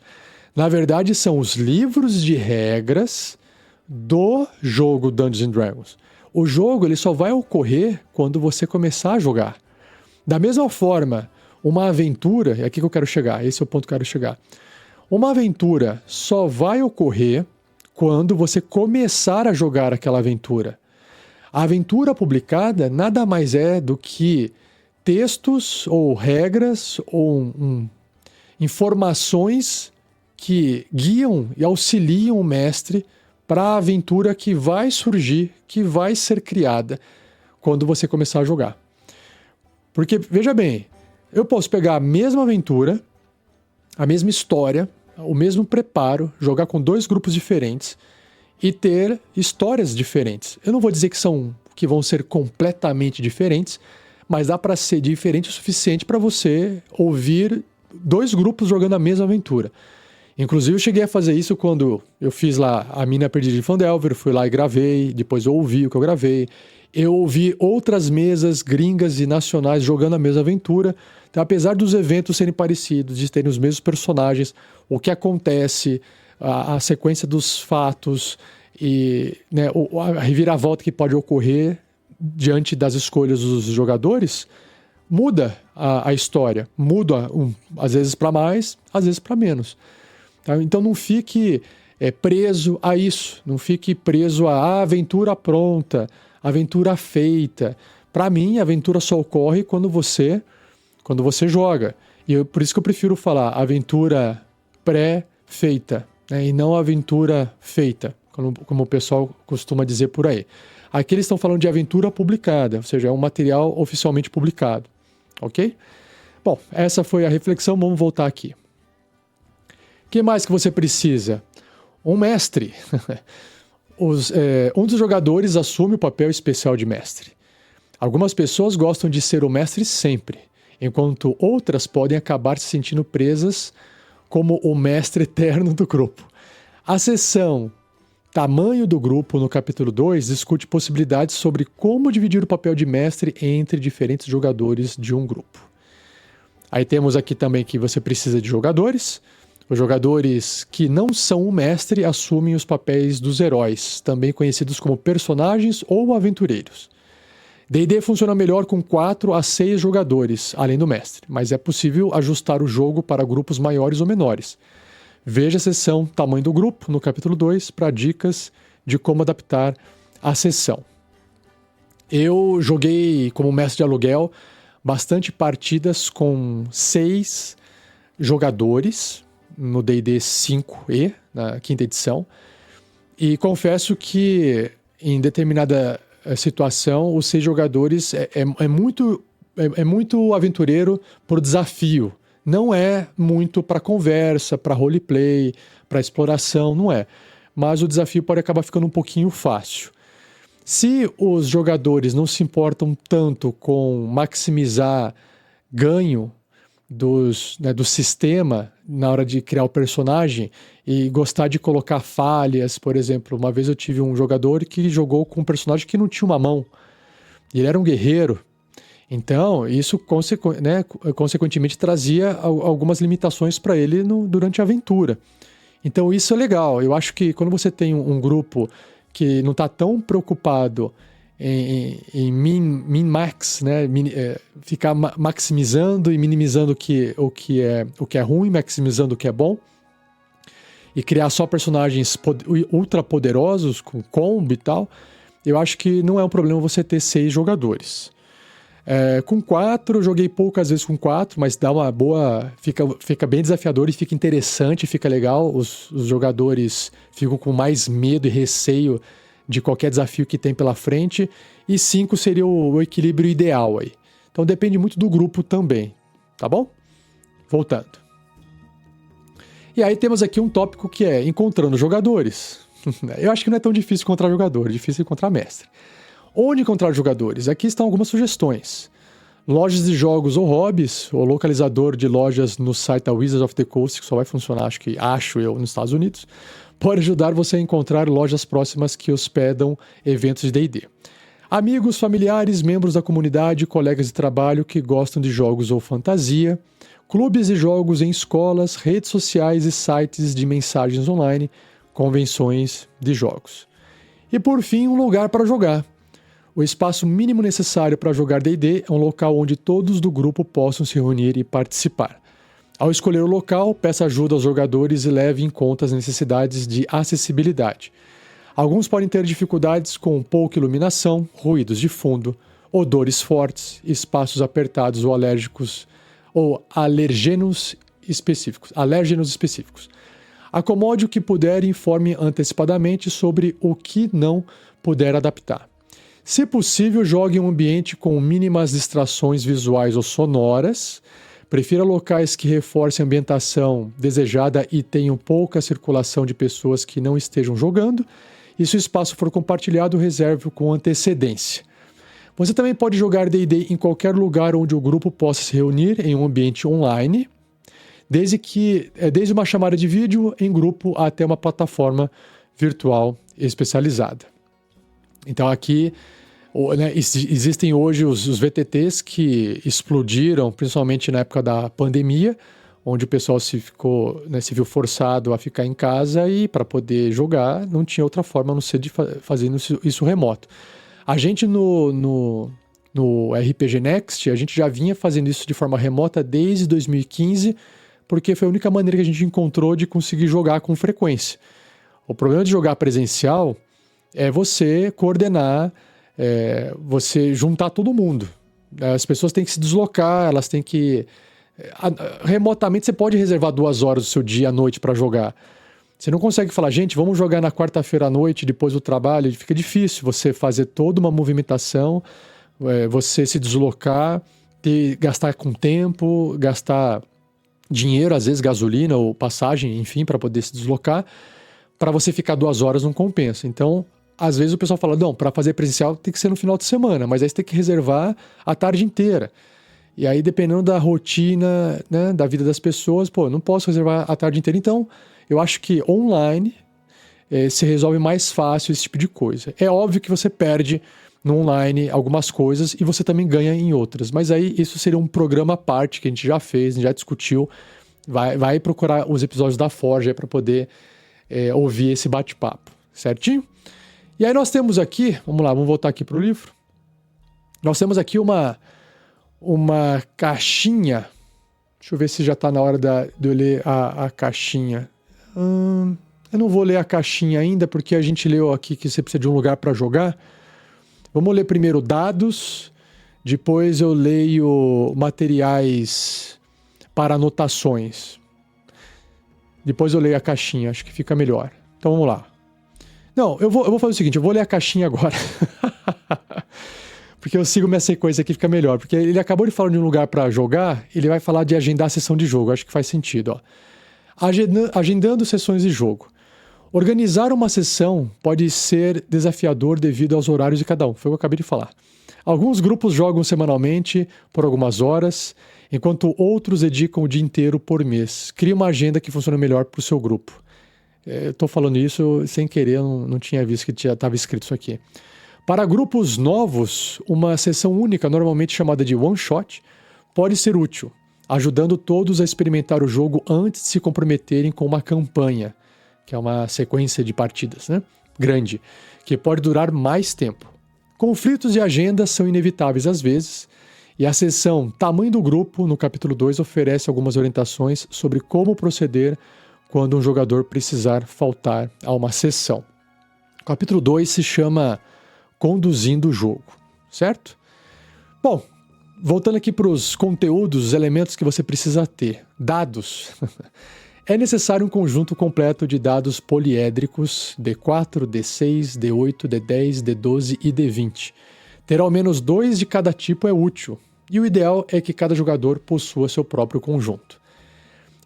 Na verdade, são os livros de regras do jogo Dungeons and Dragons. O jogo ele só vai ocorrer quando você começar a jogar. Da mesma forma, uma aventura, é aqui que eu quero chegar, esse é o ponto que eu quero chegar. Uma aventura só vai ocorrer quando você começar a jogar aquela aventura. A aventura publicada nada mais é do que textos ou regras ou informações que guiam e auxiliam o mestre para a aventura que vai surgir, que vai ser criada quando você começar a jogar. Porque, veja bem, eu posso pegar a mesma aventura, a mesma história, o mesmo preparo, jogar com 2 grupos diferentes e ter histórias diferentes. Eu não vou dizer que vão ser completamente diferentes, mas dá para ser diferente o suficiente para você ouvir 2 grupos jogando a mesma aventura. Inclusive, eu cheguei a fazer isso quando eu fiz lá a Mina Perdida de Phandelver, fui lá e gravei, depois eu ouvi o que eu gravei. Eu ouvi outras mesas gringas e nacionais jogando a mesma aventura. Então, apesar dos eventos serem parecidos, de terem os mesmos personagens, o que acontece, a sequência dos fatos e a reviravolta que pode ocorrer diante das escolhas dos jogadores, muda a história. Muda, às vezes para mais, às vezes para menos. Então não fique preso a isso, não fique preso à aventura pronta, aventura feita. Para mim, a aventura só ocorre quando você joga. E por isso que eu prefiro falar aventura pré-feita, né, e não aventura feita, como o pessoal costuma dizer por aí. Aqui eles estão falando de aventura publicada, ou seja, é um material oficialmente publicado. Ok? Bom, essa foi a reflexão, vamos voltar aqui. O que mais que você precisa? Um mestre. Um dos jogadores assume o papel especial de mestre. Algumas pessoas gostam de ser o mestre sempre, enquanto outras podem acabar se sentindo presas como o mestre eterno do grupo. A seção Tamanho do Grupo, no capítulo 2, discute possibilidades sobre como dividir o papel de mestre entre diferentes jogadores de um grupo. Aí temos aqui também que você precisa de jogadores. Os jogadores que não são o mestre assumem os papéis dos heróis, também conhecidos como personagens ou aventureiros. D&D funciona melhor com 4 a 6 jogadores, além do mestre, mas é possível ajustar o jogo para grupos maiores ou menores. Veja a seção Tamanho do Grupo, no capítulo 2, para dicas de como adaptar a sessão. Eu joguei como mestre de aluguel bastante partidas com 6 jogadores no D&D 5e, na 5ª edição, e confesso que em determinada situação os 6 jogadores é muito aventureiro por desafio. Não é muito para conversa, para roleplay, para exploração, não é. Mas o desafio pode acabar ficando um pouquinho fácil. Se os jogadores não se importam tanto com maximizar ganho do sistema na hora de criar o personagem e gostar de colocar falhas, por exemplo, uma vez eu tive um jogador que jogou com um personagem que não tinha uma mão. E ele era um guerreiro. Então, isso consequentemente trazia algumas limitações para ele durante a aventura. Então, isso é legal. Eu acho que quando você tem um grupo que não está tão preocupado em min-max, né? Ficar maximizando e minimizando o que é ruim, maximizando o que é bom, e criar só personagens ultra poderosos com combo e tal, eu acho que não é um problema você ter 6 jogadores. Com 4, eu joguei poucas vezes com 4, mas dá uma boa. Fica bem desafiador e fica interessante, fica legal. Os jogadores ficam com mais medo e receio de qualquer desafio que tem pela frente. E 5 seria o equilíbrio ideal aí. Então depende muito do grupo também, tá bom? Voltando. E aí temos aqui um tópico que é encontrando jogadores. Eu acho que não é tão difícil encontrar jogador, é difícil encontrar mestre. Onde encontrar jogadores? Aqui estão algumas sugestões. Lojas de jogos ou hobbies, ou localizador de lojas no site da Wizards of the Coast, que só vai funcionar, acho eu, nos Estados Unidos, pode ajudar você a encontrar lojas próximas que hospedam eventos de D&D. Amigos, familiares, membros da comunidade, colegas de trabalho que gostam de jogos ou fantasia, clubes de jogos em escolas, redes sociais e sites de mensagens online, convenções de jogos. E por fim, um lugar para jogar. O espaço mínimo necessário para jogar D&D é um local onde todos do grupo possam se reunir e participar. Ao escolher o local, peça ajuda aos jogadores e leve em conta as necessidades de acessibilidade. Alguns podem ter dificuldades com pouca iluminação, ruídos de fundo, odores fortes, espaços apertados ou alérgenos específicos. Acomode o que puder e informe antecipadamente sobre o que não puder adaptar. Se possível, jogue em um ambiente com mínimas distrações visuais ou sonoras. Prefira locais que reforcem a ambientação desejada e tenham pouca circulação de pessoas que não estejam jogando. E se o espaço for compartilhado, reserve-o com antecedência. Você também pode jogar D&D em qualquer lugar onde o grupo possa se reunir em um ambiente online, desde uma chamada de vídeo em grupo até uma plataforma virtual especializada. Então aqui existem hoje os VTTs que explodiram, principalmente na época da pandemia, onde o pessoal se viu forçado a ficar em casa e para poder jogar não tinha outra forma a não ser de fazendo isso remoto. A gente no RPG Next, a gente já vinha fazendo isso de forma remota desde 2015, porque foi a única maneira que a gente encontrou de conseguir jogar com frequência. O problema de jogar presencial é você coordenar, você juntar todo mundo. As pessoas têm que se deslocar, elas têm que... Remotamente você pode reservar 2 horas do seu dia à noite para jogar. Você não consegue falar, gente, vamos jogar na quarta-feira à noite, depois do trabalho. Fica difícil você fazer toda uma movimentação, você se deslocar, gastar com tempo, gastar dinheiro, às vezes gasolina ou passagem, enfim, para poder se deslocar. Para você ficar 2 horas não compensa. Então, às vezes o pessoal fala, não, para fazer presencial tem que ser no final de semana, mas aí você tem que reservar a tarde inteira. E aí, dependendo da rotina, né, da vida das pessoas, não posso reservar a tarde inteira. Então, eu acho que online se resolve mais fácil esse tipo de coisa. É óbvio que você perde no online algumas coisas e você também ganha em outras. Mas aí isso seria um programa à parte que a gente já fez, já discutiu. Vai procurar os episódios da Forja para poder ouvir esse bate-papo, certinho? E aí nós temos aqui, vamos voltar aqui para o livro. Nós temos aqui uma caixinha. Deixa eu ver se já está na hora de eu ler a caixinha. Eu não vou ler a caixinha ainda, porque a gente leu aqui que você precisa de um lugar para jogar. Vamos ler primeiro dados, depois eu leio materiais para anotações. Depois eu leio a caixinha, acho que fica melhor. Então vamos lá. Não, eu vou fazer o seguinte, eu vou ler a caixinha agora. Porque eu sigo minha sequência aqui, fica melhor. Porque ele acabou de falar de um lugar para jogar, ele vai falar de agendar a sessão de jogo. Acho que faz sentido, ó. Agendando sessões de jogo. Organizar uma sessão pode ser desafiador devido aos horários de cada um. Foi o que eu acabei de falar. Alguns grupos jogam semanalmente por algumas horas, enquanto outros dedicam o dia inteiro por mês. Crie uma agenda que funcione melhor para o seu grupo. Eu estou falando isso sem querer, não tinha visto que estava escrito isso aqui. Para grupos novos, uma sessão única, normalmente chamada de one shot, pode ser útil, ajudando todos a experimentar o jogo antes de se comprometerem com uma campanha, que é uma sequência de partidas, né? Grande, que pode durar mais tempo. Conflitos de agenda são inevitáveis às vezes, e a seção Tamanho do Grupo, no capítulo 2, oferece algumas orientações sobre como proceder quando um jogador precisar faltar a uma sessão. O capítulo 2 se chama Conduzindo o Jogo, certo? Bom, voltando aqui para os conteúdos, os elementos que você precisa ter. Dados. É necessário um conjunto completo de dados poliédricos D4, D6, D8, D10, D12 e D20. Ter ao menos 2 de cada tipo é útil, e o ideal é que cada jogador possua seu próprio conjunto.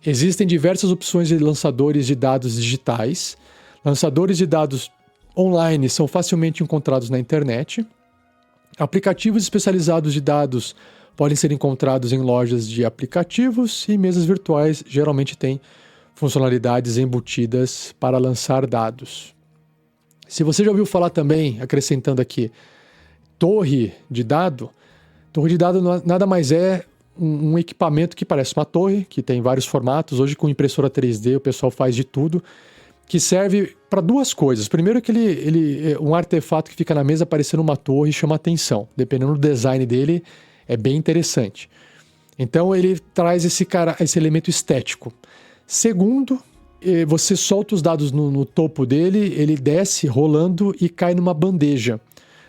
Existem diversas opções de lançadores de dados digitais. Lançadores de dados online são facilmente encontrados na internet. Aplicativos especializados de dados podem ser encontrados em lojas de aplicativos e mesas virtuais geralmente têm funcionalidades embutidas para lançar dados. Se você já ouviu falar também, acrescentando aqui, torre de dado nada mais é um equipamento que parece uma torre, que tem vários formatos. Hoje com impressora 3D o pessoal faz de tudo, que serve para duas coisas. Primeiro que ele é um artefato que fica na mesa parecendo uma torre e chama atenção. Dependendo do design dele, é bem interessante. Então ele traz esse elemento estético. Segundo, você solta os dados no topo dele, ele desce rolando e cai numa bandeja.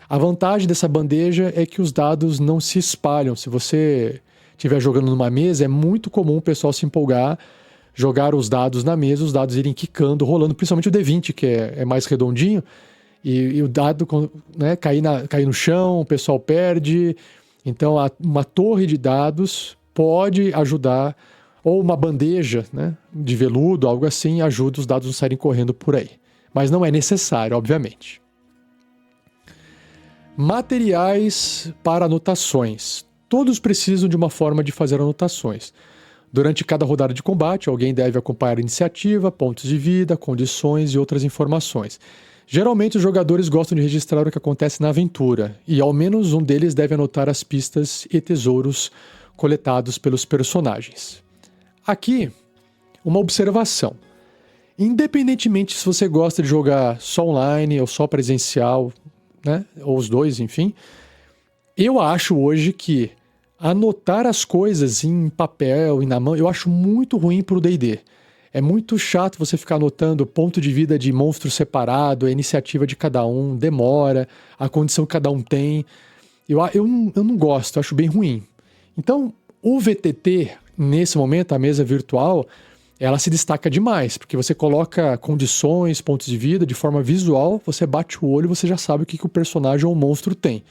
A vantagem dessa bandeja é que os dados não se espalham. Se você estiver jogando numa mesa, é muito comum o pessoal se empolgar, jogar os dados na mesa, os dados irem quicando, rolando, principalmente o D20, que é mais redondinho, e o dado, né, cair no chão, o pessoal perde. Então, uma torre de dados pode ajudar, ou uma bandeja, né, de veludo, algo assim, ajuda os dados a não saírem correndo por aí. Mas não é necessário, obviamente. Materiais para anotações. Todos precisam de uma forma de fazer anotações. Durante cada rodada de combate, alguém deve acompanhar a iniciativa, pontos de vida, condições e outras informações. Geralmente, os jogadores gostam de registrar o que acontece na aventura, e ao menos um deles deve anotar as pistas e tesouros coletados pelos personagens. Aqui, uma observação. Independentemente se você gosta de jogar só online ou só presencial, né, ou os dois, enfim, eu acho hoje que anotar as coisas em papel e na mão, eu acho muito ruim pro D&D. É muito chato você ficar anotando o ponto de vida de monstro separado, a iniciativa de cada um, demora, a condição que cada um tem. Eu não gosto, eu acho bem ruim. Então, o VTT, nesse momento, a mesa virtual, ela se destaca demais, porque você coloca condições, pontos de vida, de forma visual, você bate o olho e você já sabe o que o personagem ou o monstro tem.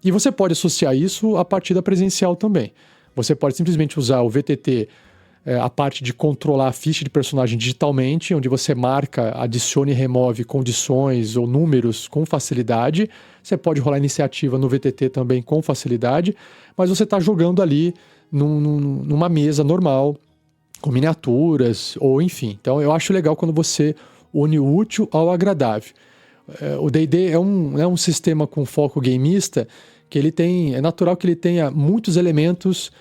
E você pode associar isso à partida presencial também. Você pode simplesmente usar o VTT, a parte de controlar a ficha de personagem digitalmente, onde você marca, adiciona e remove condições ou números com facilidade. Você pode rolar iniciativa no VTT também com facilidade, mas você está jogando ali numa mesa normal, com miniaturas, ou enfim. Então eu acho legal quando você une o útil ao agradável. O D&D é um sistema com foco gameista que é natural que ele tenha muitos elementos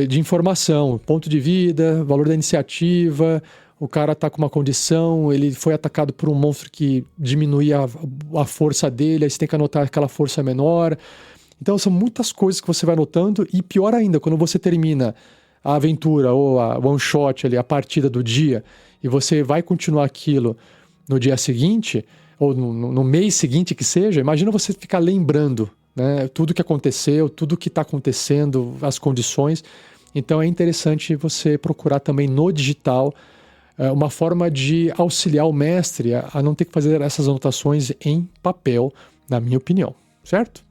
de informação, ponto de vida, valor da iniciativa, o cara está com uma condição, ele foi atacado por um monstro que diminuía a força dele, aí você tem que anotar aquela força menor. Então são muitas coisas que você vai anotando, e pior ainda, quando você termina a aventura ou a one shot ali, a partida do dia, e você vai continuar aquilo no dia seguinte, ou no mês seguinte que seja, imagina você ficar lembrando, né, tudo que aconteceu, tudo que está acontecendo, as condições. Então é interessante você procurar também no digital uma forma de auxiliar o mestre a não ter que fazer essas anotações em papel, na minha opinião, certo?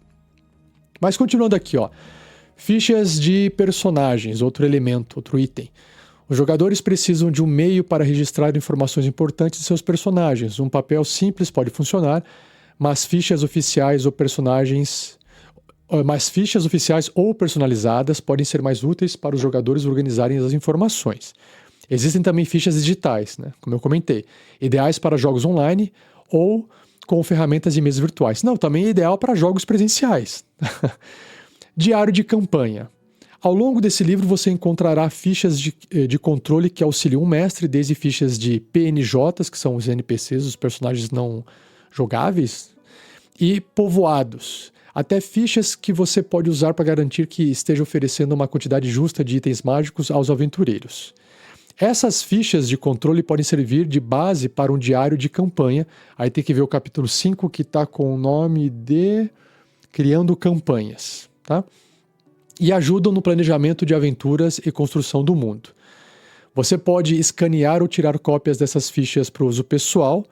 Mas continuando aqui, ó. Fichas de personagens, outro elemento, outro item. Os jogadores precisam de um meio para registrar informações importantes de seus personagens. Um papel simples pode funcionar, mas fichas oficiais ou personalizadas podem ser mais úteis para os jogadores organizarem as informações. Existem também fichas digitais, né, como eu comentei, ideais para jogos online ou com ferramentas de mesas virtuais. Não, também é ideal para jogos presenciais. Diário de campanha. Ao longo desse livro você encontrará fichas de controle que auxiliam o mestre, desde fichas de PNJs, que são os NPCs, os personagens não jogáveis, e povoados, até fichas que você pode usar para garantir que esteja oferecendo uma quantidade justa de itens mágicos aos aventureiros. Essas fichas de controle podem servir de base para um diário de campanha. Aí tem que ver o capítulo 5, que está com o nome de Criando Campanhas, tá? E ajudam no planejamento de aventuras e construção do mundo. Você pode escanear ou tirar cópias dessas fichas para uso pessoal,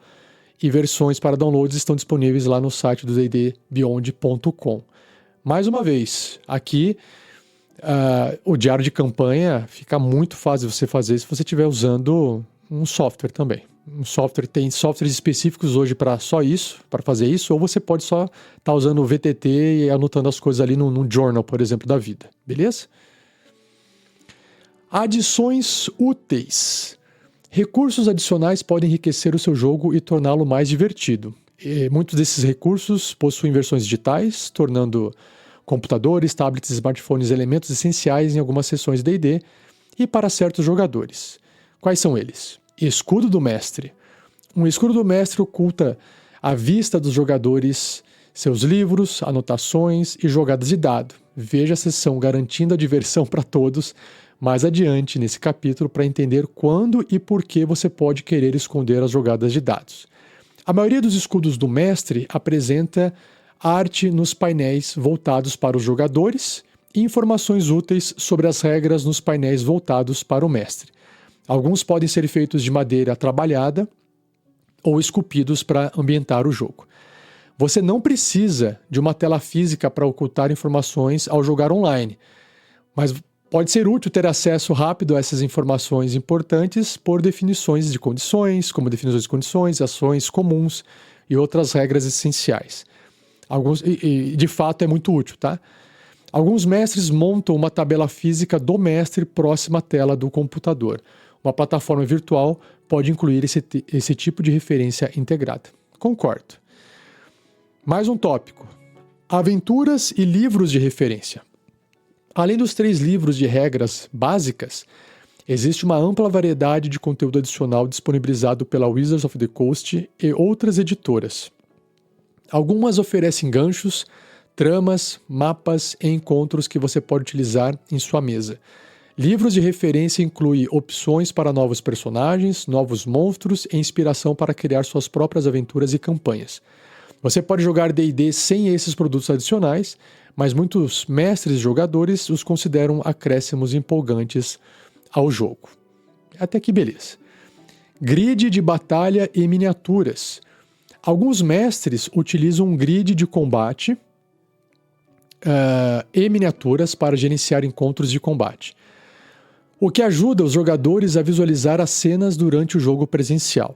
e versões para downloads estão disponíveis lá no site do ddbeyond.com. Mais uma vez, aqui o diário de campanha fica muito fácil você fazer se você estiver usando um software também. Tem softwares específicos hoje para só isso, para fazer isso, ou você pode só estar usando o VTT e anotando as coisas ali num journal, por exemplo, da vida. Beleza? Adições úteis. Recursos adicionais podem enriquecer o seu jogo e torná-lo mais divertido. Muitos desses recursos possuem versões digitais, tornando computadores, tablets e smartphones elementos essenciais em algumas sessões de D&D e para certos jogadores. Quais são eles? Escudo do Mestre. Um escudo do mestre oculta à vista dos jogadores seus livros, anotações e jogadas de dado. Veja a seção garantindo a diversão para todos mais adiante nesse capítulo para entender quando e por que você pode querer esconder as jogadas de dados. A maioria dos escudos do mestre apresenta arte nos painéis voltados para os jogadores e informações úteis sobre as regras nos painéis voltados para o mestre. Alguns podem ser feitos de madeira trabalhada ou esculpidos para ambientar o jogo. Você não precisa de uma tela física para ocultar informações ao jogar online, mas pode ser útil ter acesso rápido a essas informações importantes por definições de condições, como definições de condições, ações comuns e outras regras essenciais. De fato é muito útil, tá? Alguns mestres montam uma tabela física do mestre próxima à tela do computador. Uma plataforma virtual pode incluir esse tipo de referência integrada. Concordo. Mais um tópico. Aventuras e livros de referência. Além dos 3 livros de regras básicas, existe uma ampla variedade de conteúdo adicional disponibilizado pela Wizards of the Coast e outras editoras. Algumas oferecem ganchos, tramas, mapas e encontros que você pode utilizar em sua mesa. Livros de referência incluem opções para novos personagens, novos monstros e inspiração para criar suas próprias aventuras e campanhas. Você pode jogar D&D sem esses produtos adicionais, mas muitos mestres e jogadores os consideram acréscimos empolgantes ao jogo. Até que beleza. Grid de batalha e miniaturas. Alguns mestres utilizam um grid de combate e miniaturas para gerenciar encontros de combate, o que ajuda os jogadores a visualizar as cenas durante o jogo presencial.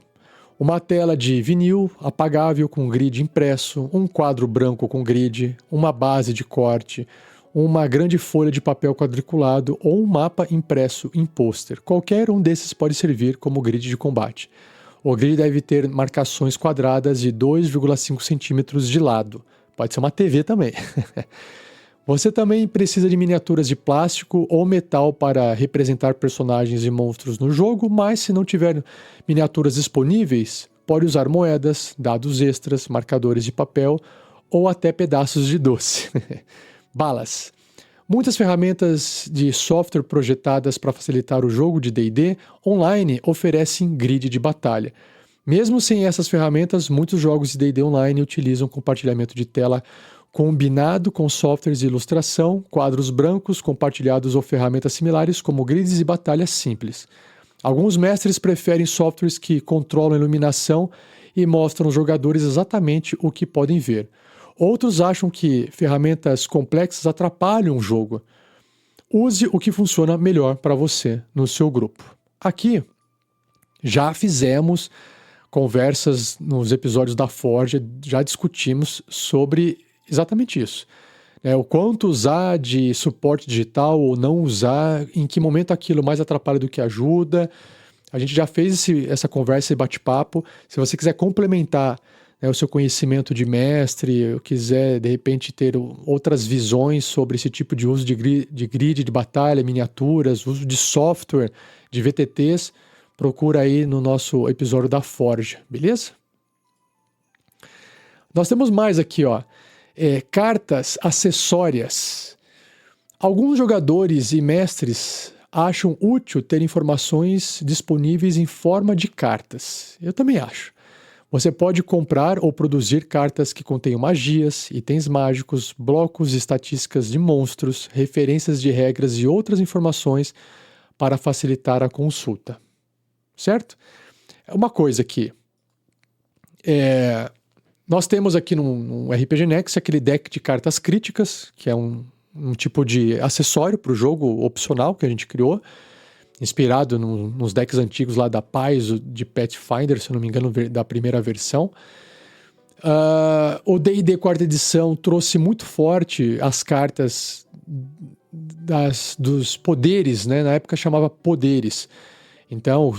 Uma tela de vinil apagável com grid impresso, um quadro branco com grid, uma base de corte, uma grande folha de papel quadriculado ou um mapa impresso em pôster. Qualquer um desses pode servir como grid de combate. O grid deve ter marcações quadradas de 2,5 centímetros de lado. Pode ser uma TV também. Você também precisa de miniaturas de plástico ou metal para representar personagens e monstros no jogo, mas se não tiver miniaturas disponíveis, pode usar moedas, dados extras, marcadores de papel ou até pedaços de doce. Balas. Muitas ferramentas de software projetadas para facilitar o jogo de D&D online oferecem grid de batalha. Mesmo sem essas ferramentas, muitos jogos de D&D online utilizam compartilhamento de tela combinado com softwares de ilustração, quadros brancos compartilhados ou ferramentas similares como grids de batalha simples. Alguns mestres preferem softwares que controlam a iluminação e mostram aos jogadores exatamente o que podem ver. Outros acham que ferramentas complexas atrapalham o jogo. Use o que funciona melhor para você no seu grupo. Aqui já fizemos conversas nos episódios da Forge, já discutimos sobre exatamente isso. O quanto usar de suporte digital ou não usar, em que momento aquilo mais atrapalha do que ajuda. A gente já fez essa conversa e bate-papo. Se você quiser complementar né, o seu conhecimento de mestre, ou quiser de repente ter outras visões sobre esse tipo de uso de grid de batalha, miniaturas, uso de software, de VTTs, procura aí no nosso episódio da Forja, beleza? Nós temos mais aqui, ó, cartas acessórias. Alguns jogadores e mestres acham útil ter informações disponíveis em forma de cartas. Eu também acho. Você pode comprar ou produzir cartas que contenham magias, itens mágicos, blocos e estatísticas de monstros, referências de regras e outras informações para facilitar a consulta. Certo? Uma coisa aqui. Nós temos aqui no RPG Next aquele deck de cartas críticas, que é um tipo de acessório para o jogo opcional que a gente criou, inspirado nos decks antigos lá da Paizo, de Pathfinder, se eu não me engano, da primeira versão. O D&D 4ª edição trouxe muito forte as cartas dos poderes, né? Na época chamava poderes. Então,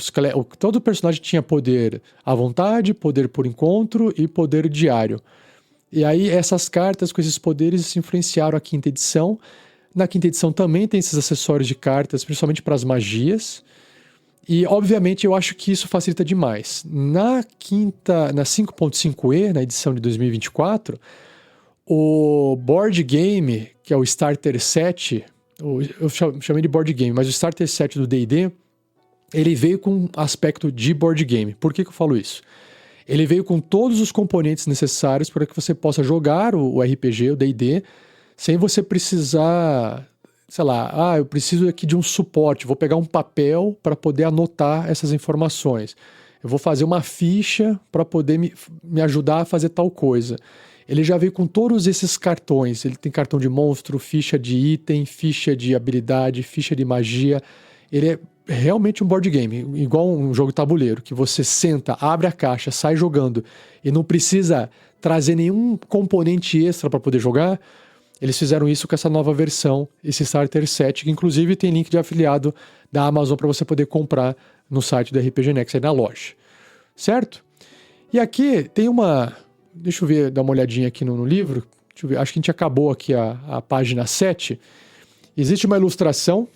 todo personagem tinha poder à vontade, poder por encontro e poder diário. E aí essas cartas com esses poderes se influenciaram a 5ª edição. Na 5ª edição também tem esses acessórios de cartas, principalmente para as magias. E, obviamente, eu acho que isso facilita demais. Na 5.5e, na edição de 2024, o board game, que é o Starter Set, eu chamei de board game, mas o Starter Set do D&D, ele veio com aspecto de board game. Por que eu falo isso? Ele veio com todos os componentes necessários para que você possa jogar o RPG, o D&D, sem você precisar, sei lá, eu preciso aqui de um suporte, vou pegar um papel para poder anotar essas informações. Eu vou fazer uma ficha para poder me ajudar a fazer tal coisa. Ele já veio com todos esses cartões. Ele tem cartão de monstro, ficha de item, ficha de habilidade, ficha de magia. Ele é realmente um board game, igual um jogo tabuleiro, que você senta, abre a caixa, sai jogando e não precisa trazer nenhum componente extra para poder jogar. Eles fizeram isso com essa nova versão, esse Starter Set, que inclusive tem link de afiliado da Amazon para você poder comprar no site do RPG Next, aí na loja. Certo? E aqui tem uma... Deixa eu ver, dar uma olhadinha aqui no livro. Deixa eu ver, acho que a gente acabou aqui a página 7. Existe uma ilustração.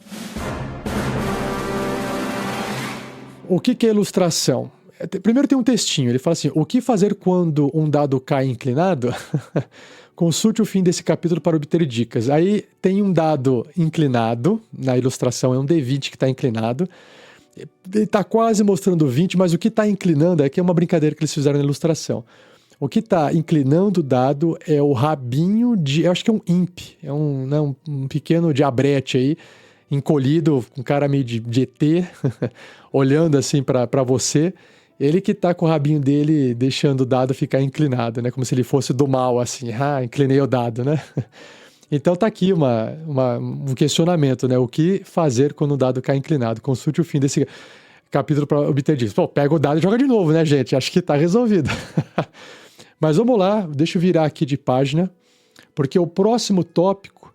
O que é ilustração? Primeiro tem um textinho, ele fala assim: o que fazer quando um dado cai inclinado? Consulte o fim desse capítulo para obter dicas. Aí tem um dado inclinado, na ilustração é um D20 que está inclinado. Ele está quase mostrando 20, mas o que está inclinando é que é uma brincadeira que eles fizeram na ilustração. O que está inclinando o dado é o rabinho eu acho que é um imp, é um pequeno diabrete aí, encolhido, um cara meio de ET, olhando assim para você. Ele que tá com o rabinho dele deixando o dado ficar inclinado, né? Como se ele fosse do mal, assim. Inclinei o dado, né? Então tá aqui um questionamento, né? O que fazer quando o dado cai inclinado? Consulte o fim desse capítulo para obter dicas. Pô, pega o dado e joga de novo, né, gente? Acho que tá resolvido. Mas vamos lá, deixa eu virar aqui de página, porque o próximo tópico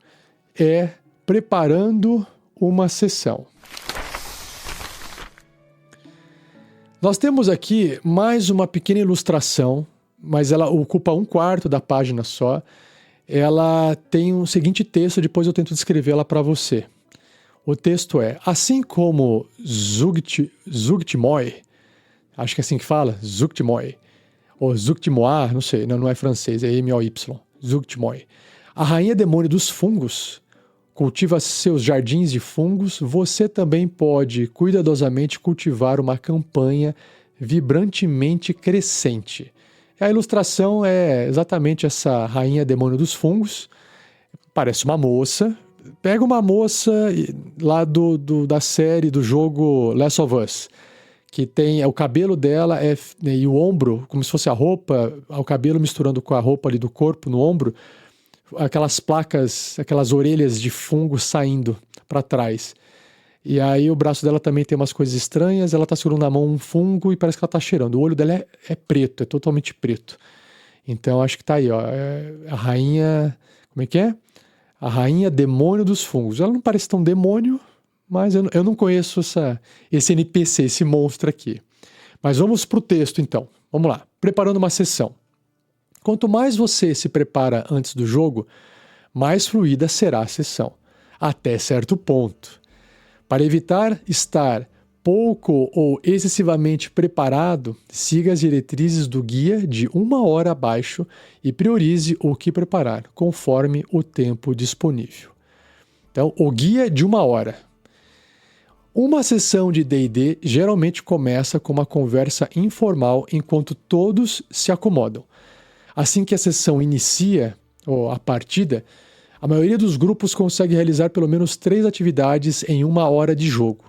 é preparando uma sessão. Nós temos aqui mais uma pequena ilustração, mas ela ocupa 1/4 da página só. Ela tem o seguinte texto, depois eu tento descrever ela para você. O texto é: assim como Zugtmoy, acho que é assim que fala, Zugtmoy, ou Zugtmoir, não sei, não é francês, é M-O-Y, Zugtmoy. A rainha demônio dos fungos cultiva seus jardins de fungos, você também pode cuidadosamente cultivar uma campanha vibrantemente crescente. A ilustração é exatamente essa rainha demônio dos fungos. Parece uma moça. Pega uma moça lá da série do jogo Last of Us, que tem o cabelo dela e o ombro, como se fosse a roupa, o cabelo misturando com a roupa ali do corpo no ombro, aquelas placas, aquelas orelhas de fungo saindo para trás. E aí o braço dela também tem umas coisas estranhas, ela tá segurando na mão um fungo e parece que ela tá cheirando. O olho dela é preto, é totalmente preto. Então acho que tá aí, ó, a rainha, como é que é? A rainha demônio dos fungos. Ela não parece tão demônio, mas eu não conheço esse NPC, esse monstro aqui. Mas vamos pro texto então. Vamos lá. Preparando uma sessão. Quanto mais você se prepara antes do jogo, mais fluida será a sessão, até certo ponto. Para evitar estar pouco ou excessivamente preparado, siga as diretrizes do guia de 1 hora abaixo e priorize o que preparar, conforme o tempo disponível. Então, o guia de 1 hora. Uma sessão de D&D geralmente começa com uma conversa informal enquanto todos se acomodam. Assim que a sessão inicia, ou a partida, a maioria dos grupos consegue realizar pelo menos 3 atividades em 1 hora de jogo.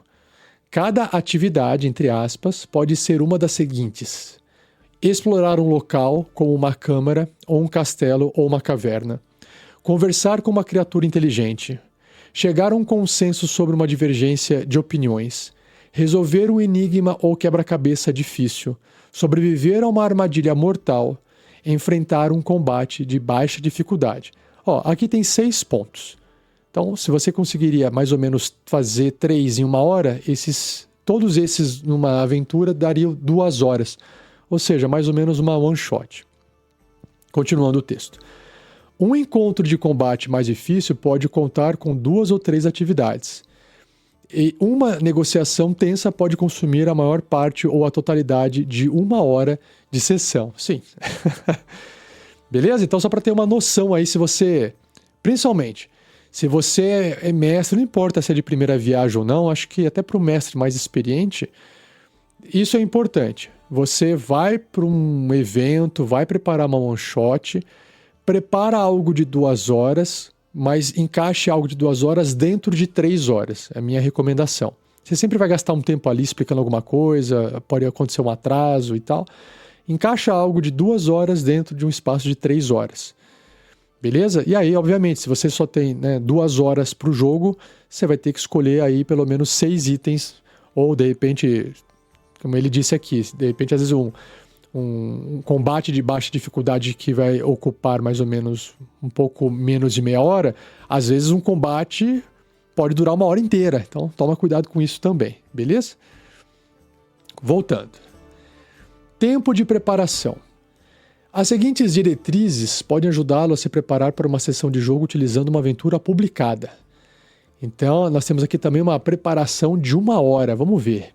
Cada atividade, entre aspas, pode ser uma das seguintes: explorar um local, como uma câmara, ou um castelo, ou uma caverna. Conversar com uma criatura inteligente. Chegar a um consenso sobre uma divergência de opiniões. Resolver um enigma ou quebra-cabeça difícil. Sobreviver a uma armadilha mortal. Enfrentar um combate de baixa dificuldade. Aqui tem 6 pontos. Então, se você conseguiria mais ou menos fazer 3 em 1 hora, todos esses numa aventura dariam 2 horas. Ou seja, mais ou menos uma one shot. Continuando o texto. Um encontro de combate mais difícil pode contar com 2 ou 3 atividades. E uma negociação tensa pode consumir a maior parte ou a totalidade de 1 hora de sessão. Sim. Beleza? Então, só para ter uma noção aí, principalmente, se você é mestre, não importa se é de primeira viagem ou não, acho que até para o mestre mais experiente, isso é importante. Você vai para um evento, vai preparar uma one shot, prepara algo de 2 horas, mas encaixe algo de 2 horas dentro de 3 horas. É a minha recomendação. Você sempre vai gastar um tempo ali explicando alguma coisa, pode acontecer um atraso e tal. Encaixa algo de 2 horas dentro de um espaço de 3 horas. Beleza? E aí, obviamente, se você só tem 2 horas para o jogo, você vai ter que escolher aí pelo menos 6 itens, ou de repente, como ele disse aqui, de repente às vezes um combate de baixa dificuldade que vai ocupar mais ou menos um pouco menos de meia hora, às vezes um combate pode durar 1 hora inteira. Então, toma cuidado com isso também, beleza? Voltando. Tempo de preparação. As seguintes diretrizes podem ajudá-lo a se preparar para uma sessão de jogo utilizando uma aventura publicada. Então, nós temos aqui também uma preparação de 1 hora. Vamos ver.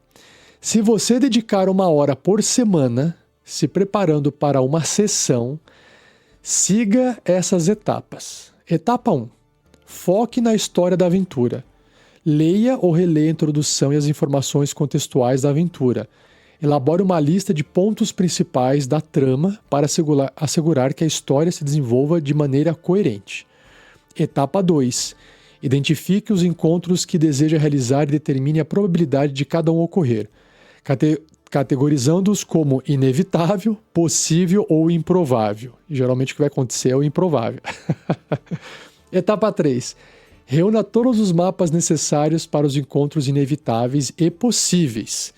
Se você dedicar 1 hora por semana se preparando para uma sessão, siga essas etapas. Etapa 1. Foque na história da aventura. Leia ou releia a introdução e as informações contextuais da aventura. Elabore uma lista de pontos principais da trama para assegurar que a história se desenvolva de maneira coerente. Etapa 2. Identifique os encontros que deseja realizar e determine a probabilidade de cada um ocorrer, categorizando-os como inevitável, possível ou improvável. E, geralmente o que vai acontecer é o improvável. Etapa 3. Reúna todos os mapas necessários para os encontros inevitáveis e possíveis.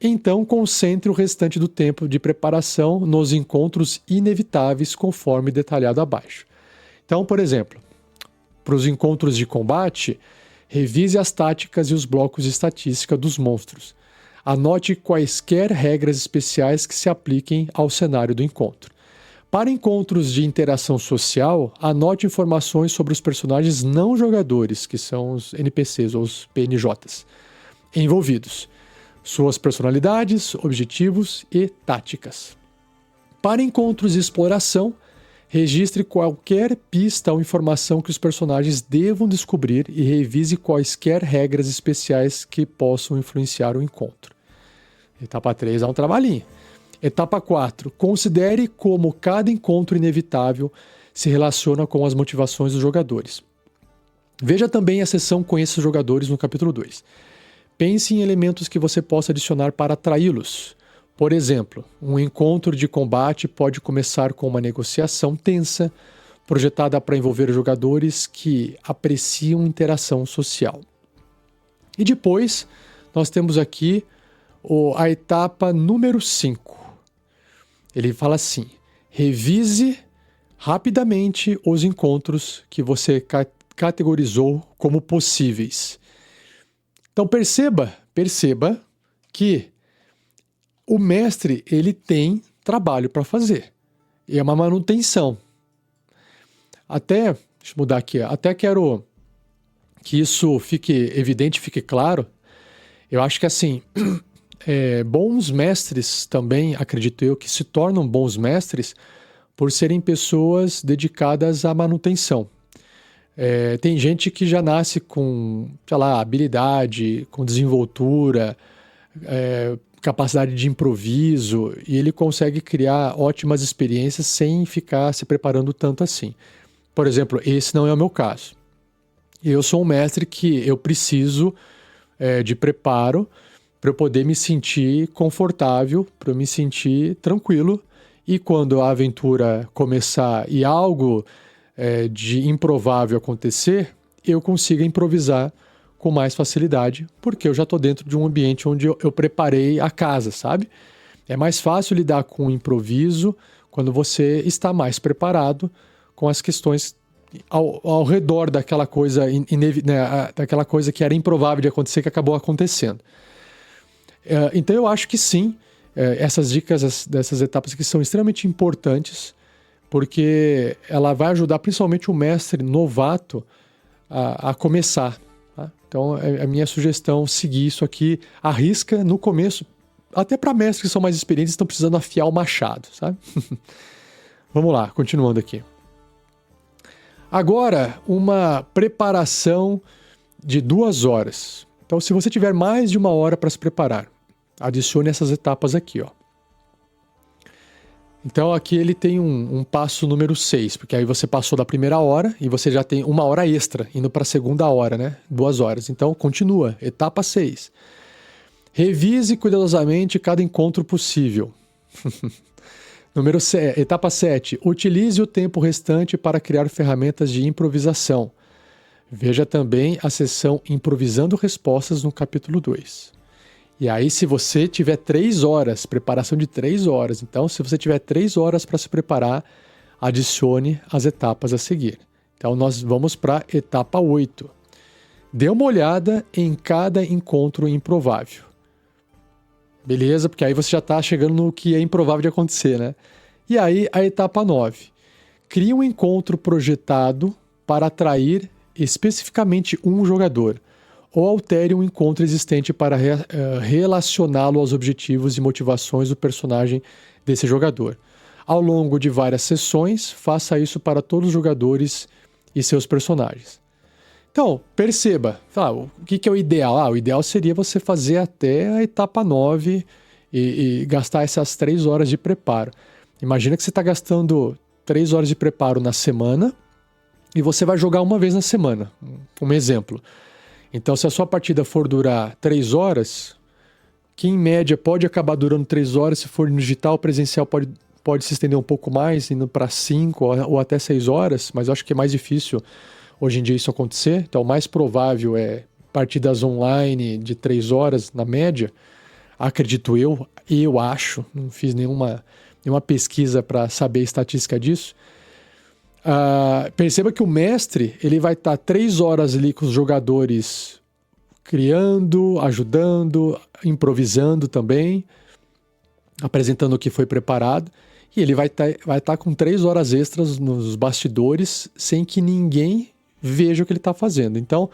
Então, concentre o restante do tempo de preparação nos encontros inevitáveis, conforme detalhado abaixo. Então, por exemplo, para os encontros de combate, revise as táticas e os blocos de estatística dos monstros. Anote quaisquer regras especiais que se apliquem ao cenário do encontro. Para encontros de interação social, anote informações sobre os personagens não jogadores, que são os NPCs ou os PNJs, envolvidos, suas personalidades, objetivos e táticas. Para encontros de exploração, registre qualquer pista ou informação que os personagens devam descobrir e revise quaisquer regras especiais que possam influenciar o encontro. Etapa 3 dá um trabalhinho. Etapa 4. Considere como cada encontro inevitável se relaciona com as motivações dos jogadores. Veja também a seção Conheça os Jogadores no capítulo 2. Pense em elementos que você possa adicionar para atraí-los. Por exemplo, um encontro de combate pode começar com uma negociação tensa, projetada para envolver jogadores que apreciam interação social. E depois, nós temos aqui a etapa número 5. Ele fala assim: revise rapidamente os encontros que você categorizou como possíveis. Então perceba que o mestre ele tem trabalho para fazer. E é uma manutenção. Deixa eu mudar aqui, até quero que isso fique evidente, fique claro. Eu acho que assim, bons mestres também, acredito eu, que se tornam bons mestres por serem pessoas dedicadas à manutenção. Tem gente que já nasce com, sei lá, habilidade, com desenvoltura, capacidade de improviso, e ele consegue criar ótimas experiências sem ficar se preparando tanto assim. Por exemplo, esse não é o meu caso. Eu sou um mestre que eu preciso de preparo para eu poder me sentir confortável, para eu me sentir tranquilo, e quando a aventura começar e algo de improvável acontecer, eu consiga improvisar com mais facilidade, porque eu já estou dentro de um ambiente onde eu preparei a casa, sabe? É mais fácil lidar com o improviso quando você está mais preparado com as questões ao redor daquela coisa, daquela coisa que era improvável de acontecer, que acabou acontecendo. Então eu acho que sim, essas dicas dessas etapas aqui são extremamente importantes, porque ela vai ajudar principalmente o mestre novato a começar. Tá? Então é a minha sugestão seguir isso aqui à risca no começo, até para mestres que são mais experientes, estão precisando afiar o machado, sabe? Vamos lá, continuando aqui. Agora, uma preparação de 2 horas. Então, se você tiver mais de 1 hora para se preparar, adicione essas etapas aqui, ó. Então, aqui ele tem um passo número 6, porque aí você passou da primeira hora e você já tem 1 hora extra, indo para a segunda hora, né? 2 horas. Então, continua. Etapa 6. Revise cuidadosamente cada encontro possível. Etapa 7. Utilize o tempo restante para criar ferramentas de improvisação. Veja também a seção Improvisando Respostas no capítulo 2. E aí, se você tiver 3 horas, preparação de 3 horas, então, se você tiver 3 horas para se preparar, adicione as etapas a seguir. Então, nós vamos para a etapa 8. Dê uma olhada em cada encontro improvável. Beleza? Porque aí você já está chegando no que é improvável de acontecer, né? E aí, a etapa 9. Crie um encontro projetado para atrair especificamente um jogador, ou altere um encontro existente para relacioná-lo aos objetivos e motivações do personagem desse jogador. Ao longo de várias sessões, faça isso para todos os jogadores e seus personagens. Então, perceba, o que é o ideal? O ideal seria você fazer até a etapa 9 e gastar essas 3 horas de preparo. Imagina que você está gastando 3 horas de preparo na semana e você vai jogar uma vez na semana, um exemplo. Então, se a sua partida for durar 3 horas, que em média pode acabar durando 3 horas, se for no digital, presencial pode se estender um pouco mais, indo para 5 ou até 6 horas, mas eu acho que é mais difícil hoje em dia isso acontecer. Então, o mais provável é partidas online de 3 horas na média, acredito eu acho, não fiz nenhuma pesquisa para saber a estatística disso. Perceba que o mestre ele vai estar 3 horas ali com os jogadores criando, ajudando, improvisando também, apresentando o que foi preparado, e ele vai estar com 3 horas extras nos bastidores sem que ninguém veja o que ele está fazendo. Então,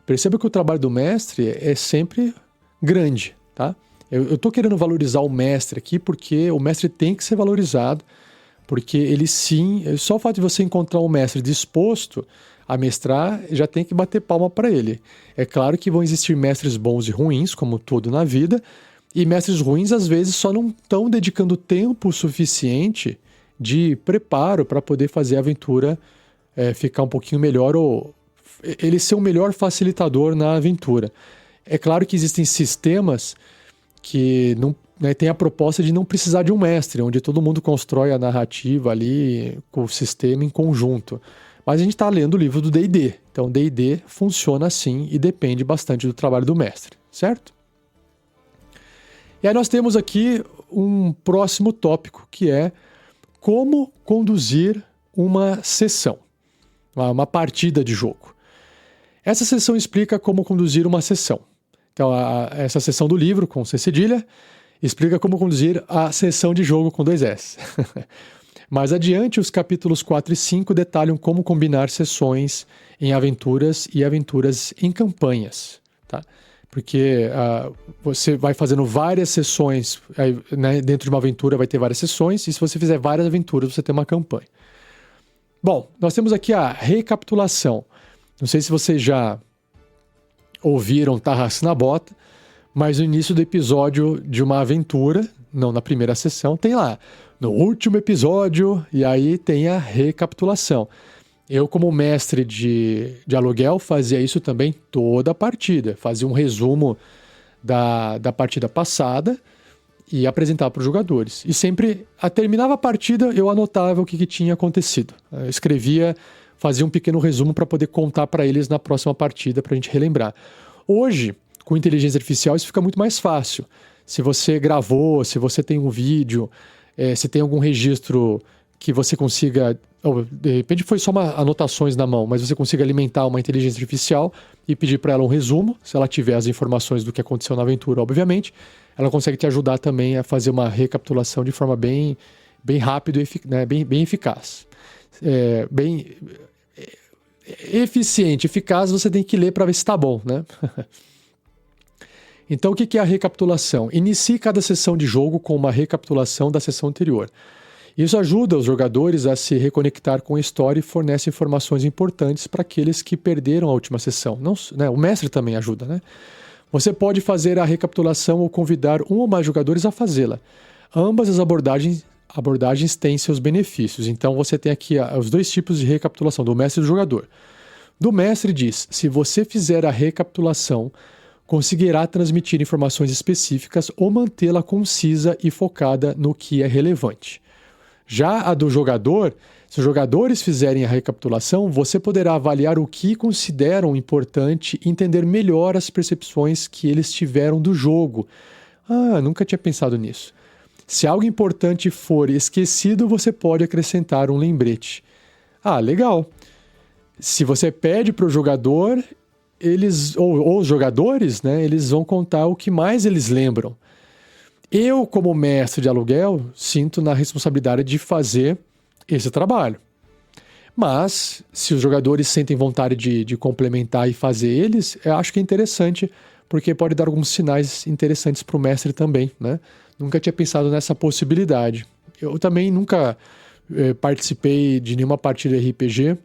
perceba que o trabalho do mestre é sempre grande, tá? Eu estou querendo valorizar o mestre aqui porque o mestre tem que ser valorizado, porque ele sim, só o fato de você encontrar um mestre disposto a mestrar, já tem que bater palma para ele. É claro que vão existir mestres bons e ruins, como tudo na vida, e mestres ruins às vezes só não estão dedicando tempo suficiente de preparo para poder fazer a aventura ficar um pouquinho melhor, ou ele ser um melhor facilitador na aventura. É claro que existem sistemas que não tem a proposta de não precisar de um mestre, onde todo mundo constrói a narrativa ali com o sistema em conjunto. Mas a gente está lendo o livro do D&D, então D&D funciona assim e depende bastante do trabalho do mestre, certo? E aí nós temos aqui um próximo tópico, que é como conduzir uma sessão, uma partida de jogo. Essa sessão explica como conduzir uma sessão. Então, essa sessão do livro, com C cedilha, explica como conduzir a sessão de jogo com 2 S. Mais adiante, os capítulos 4 e 5 detalham como combinar sessões em aventuras e aventuras em campanhas, tá? Porque você vai fazendo várias sessões, né, dentro de uma aventura vai ter várias sessões, e se você fizer várias aventuras, você tem uma campanha. Bom, nós temos aqui a recapitulação. Não sei se vocês já ouviram Tarrasque na Bota, mas no início do episódio de uma aventura, não na primeira sessão, tem lá, no último episódio, e aí tem a recapitulação. Eu, como mestre de aluguel, fazia isso também toda a partida. Fazia um resumo da partida passada e apresentava para os jogadores. E sempre, terminava a partida, eu anotava o que tinha acontecido. Eu escrevia, fazia um pequeno resumo para poder contar para eles na próxima partida, para a gente relembrar. Hoje, com inteligência artificial, isso fica muito mais fácil. Se você gravou, se você tem um vídeo, se tem algum registro que você consiga, ou de repente foi só anotações na mão, mas você consiga alimentar uma inteligência artificial e pedir para ela um resumo, se ela tiver as informações do que aconteceu na aventura, obviamente, ela consegue te ajudar também a fazer uma recapitulação de forma bem rápida, né, bem eficaz. Bem eficiente, eficaz, você tem que ler para ver se está bom, né? Então, o que é a recapitulação? Inicie cada sessão de jogo com uma recapitulação da sessão anterior. Isso ajuda os jogadores a se reconectar com a história e fornece informações importantes para aqueles que perderam a última sessão. Não, né? O mestre também ajuda, né? Você pode fazer a recapitulação ou convidar um ou mais jogadores a fazê-la. Ambas as abordagens têm seus benefícios. Então, você tem aqui os dois tipos de recapitulação, do mestre e do jogador. Do mestre diz, se você fizer a recapitulação, conseguirá transmitir informações específicas ou mantê-la concisa e focada no que é relevante. Já a do jogador, se os jogadores fizerem a recapitulação, você poderá avaliar o que consideram importante e entender melhor as percepções que eles tiveram do jogo. Nunca tinha pensado nisso. Se algo importante for esquecido, você pode acrescentar um lembrete. Legal. Se você pede para o jogador, ou os jogadores, né, eles vão contar o que mais eles lembram. Eu, como mestre de aluguel, sinto na responsabilidade de fazer esse trabalho. Mas, se os jogadores sentem vontade de complementar e fazer eles, eu acho que é interessante, porque pode dar alguns sinais interessantes para o mestre também, né? Nunca tinha pensado nessa possibilidade. Eu também nunca participei de nenhuma partida RPG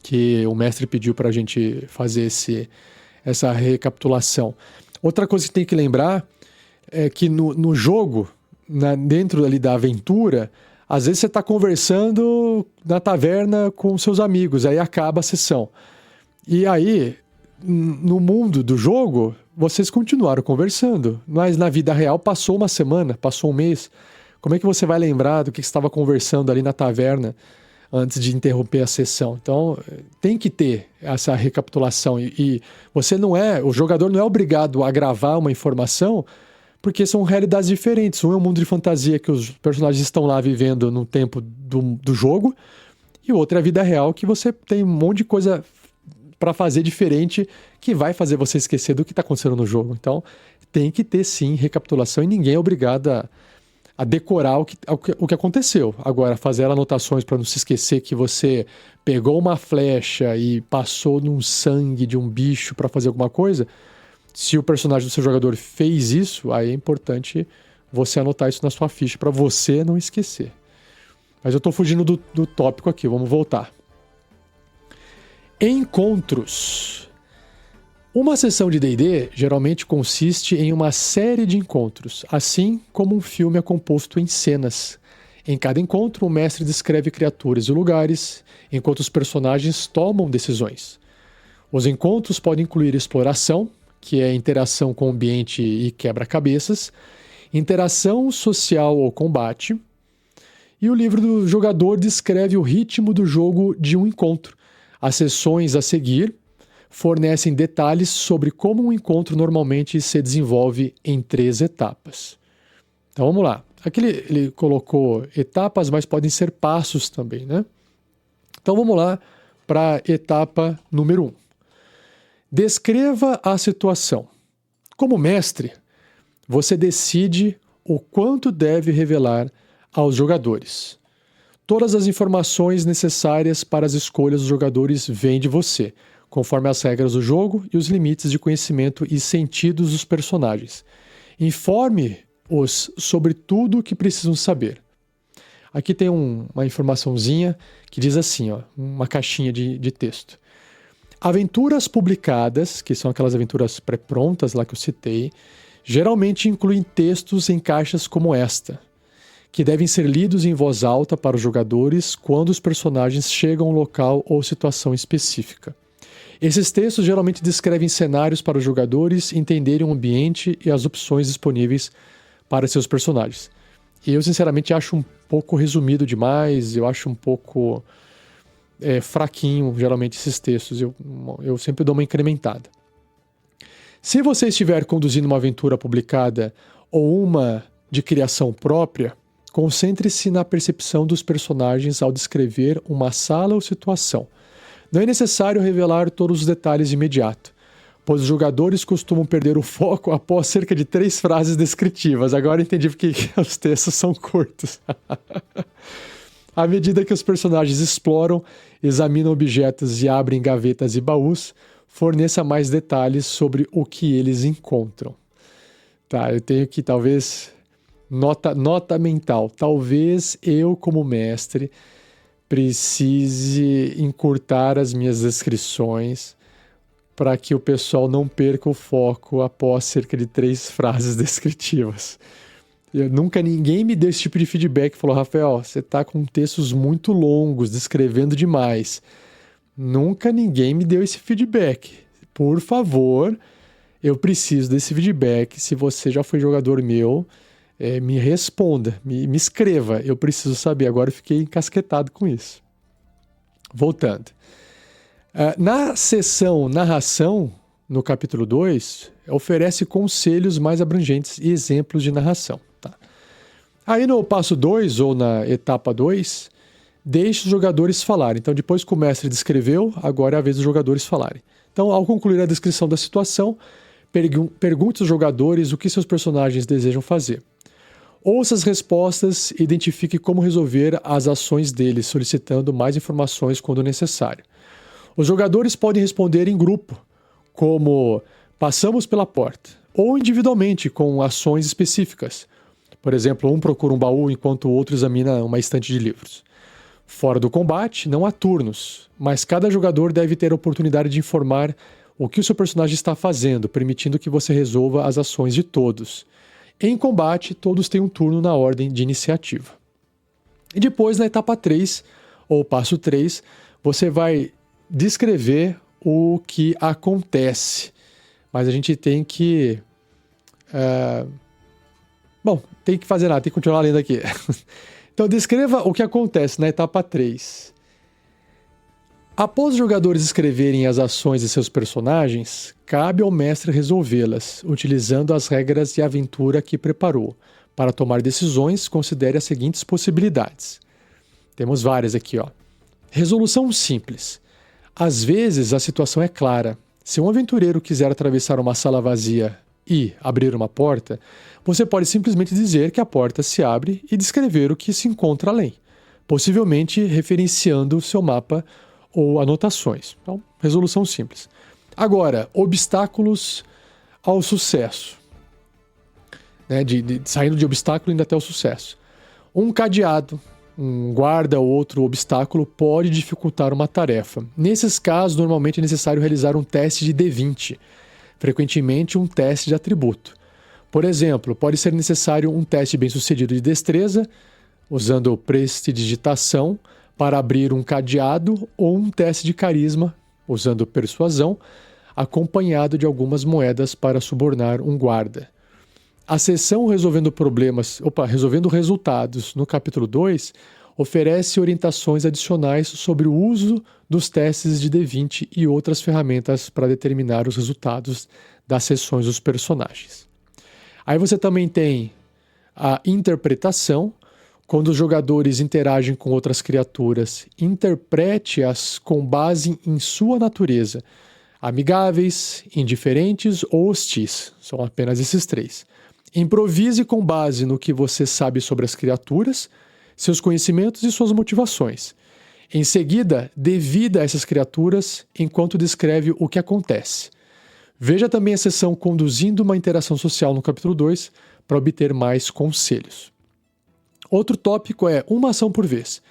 que o mestre pediu para a gente fazer essa recapitulação. Outra coisa que tem que lembrar é que no jogo, dentro ali da aventura, às vezes você está conversando na taverna com seus amigos, aí acaba a sessão. E aí, no mundo do jogo, vocês continuaram conversando, mas na vida real passou uma semana, passou um mês. Como é que você vai lembrar do que você estava conversando ali na taverna antes de interromper a sessão? Então, tem que ter essa recapitulação. E o jogador não é obrigado a gravar uma informação, porque são realidades diferentes. Um é um mundo de fantasia que os personagens estão lá vivendo no tempo do jogo, e o outro é a vida real, que você tem um monte de coisa para fazer diferente que vai fazer você esquecer do que está acontecendo no jogo. Então, tem que ter, sim, recapitulação, e ninguém é obrigado a decorar o que aconteceu. Agora, fazer anotações para não se esquecer que você pegou uma flecha e passou num sangue de um bicho para fazer alguma coisa, se o personagem do seu jogador fez isso, aí é importante você anotar isso na sua ficha para você não esquecer. Mas eu estou fugindo do tópico aqui, vamos voltar. Encontros. Uma sessão de D&D geralmente consiste em uma série de encontros, assim como um filme é composto em cenas. Em cada encontro, o mestre descreve criaturas e lugares, enquanto os personagens tomam decisões. Os encontros podem incluir exploração, que é interação com o ambiente e quebra-cabeças, interação social ou combate, e o livro do jogador descreve o ritmo do jogo de um encontro. As sessões a seguir fornecem detalhes sobre como um encontro normalmente se desenvolve em 3 etapas. Então vamos lá. Aqui ele colocou etapas, mas podem ser passos também, né? Então vamos lá para a etapa número 1. Descreva a situação. Como mestre, você decide o quanto deve revelar aos jogadores. todas as informações necessárias para as escolhas dos jogadores vêm de você, conforme as regras do jogo e os limites de conhecimento e sentidos dos personagens. Informe-os sobre tudo o que precisam saber. Aqui tem uma informaçãozinha que diz assim, ó, uma caixinha de texto. Aventuras publicadas, que são aquelas aventuras pré-prontas lá que eu citei, geralmente incluem textos em caixas como esta, que devem ser lidos em voz alta para os jogadores quando os personagens chegam a um local ou situação específica. Esses textos geralmente descrevem cenários para os jogadores entenderem o ambiente e as opções disponíveis para seus personagens. E eu, sinceramente, acho um pouco resumido demais, eu acho um pouco fraquinho, geralmente, esses textos. Eu sempre dou uma incrementada. Se você estiver conduzindo uma aventura publicada ou uma de criação própria, concentre-se na percepção dos personagens ao descrever uma sala ou situação. Não é necessário revelar todos os detalhes de imediato, pois os jogadores costumam perder o foco após cerca de 3 frases descritivas. Agora entendi porque os textos são curtos. À medida que os personagens exploram, examinam objetos e abrem gavetas e baús, forneça mais detalhes sobre o que eles encontram. Tá, eu tenho que talvez... Nota mental. Talvez eu, como mestre, precise encurtar as minhas descrições para que o pessoal não perca o foco após cerca de 3 frases descritivas. Ninguém me deu esse tipo de feedback. Falou, Rafael, você está com textos muito longos, descrevendo demais. Nunca ninguém me deu esse feedback. Por favor, eu preciso desse feedback. Se você já foi jogador meu, me responda, me escreva. Eu preciso saber. Agora eu fiquei encasquetado com isso. Voltando. Na seção narração, no capítulo 2, oferece conselhos mais abrangentes e exemplos de narração. Tá? Aí no passo 2, ou na etapa 2, deixe os jogadores falarem. Então, depois que o mestre descreveu, agora é a vez dos jogadores falarem. Então, ao concluir a descrição da situação, pergunte aos jogadores o que seus personagens desejam fazer. Ouça as respostas e identifique como resolver as ações deles, solicitando mais informações quando necessário. Os jogadores podem responder em grupo, como passamos pela porta, ou individualmente, com ações específicas. Por exemplo, um procura um baú enquanto o outro examina uma estante de livros. Fora do combate, não há turnos, mas cada jogador deve ter a oportunidade de informar o que o seu personagem está fazendo, permitindo que você resolva as ações de todos. Em combate, todos têm um turno na ordem de iniciativa. E depois, na etapa 3, ou passo 3, você vai descrever o que acontece. Mas a gente tem que... tem que fazer nada, tem que continuar lendo aqui. Então, descreva o que acontece na etapa 3. Após os jogadores escreverem as ações de seus personagens, cabe ao mestre resolvê-las, utilizando as regras de aventura que preparou. Para tomar decisões, considere as seguintes possibilidades. Temos várias aqui, ó. Resolução simples. Às vezes, a situação é clara. Se um aventureiro quiser atravessar uma sala vazia e abrir uma porta, você pode simplesmente dizer que a porta se abre e descrever o que se encontra além, possivelmente referenciando o seu mapa ou anotações. Então, resolução simples. Agora, obstáculos ao sucesso. Saindo de obstáculo indo até o sucesso. Um cadeado, um guarda ou outro obstáculo pode dificultar uma tarefa. Nesses casos, normalmente é necessário realizar um teste de D20, frequentemente um teste de atributo. Por exemplo, pode ser necessário um teste bem-sucedido de destreza, usando prestidigitação, para abrir um cadeado, ou um teste de carisma, usando persuasão, acompanhado de algumas moedas para subornar um guarda. A seção Resolvendo Resultados, no capítulo 2, oferece orientações adicionais sobre o uso dos testes de D20 e outras ferramentas para determinar os resultados das sessões dos personagens. Aí você também tem a interpretação. Quando os jogadores interagem com outras criaturas, interprete-as com base em sua natureza. Amigáveis, indiferentes ou hostis. São apenas esses 3. Improvise com base no que você sabe sobre as criaturas. seus conhecimentos e suas motivações. Em seguida, devida a essas criaturas enquanto descreve o que acontece. Veja também a seção Conduzindo uma Interação Social no capítulo 2 para obter mais conselhos. Outro tópico é uma ação por vez.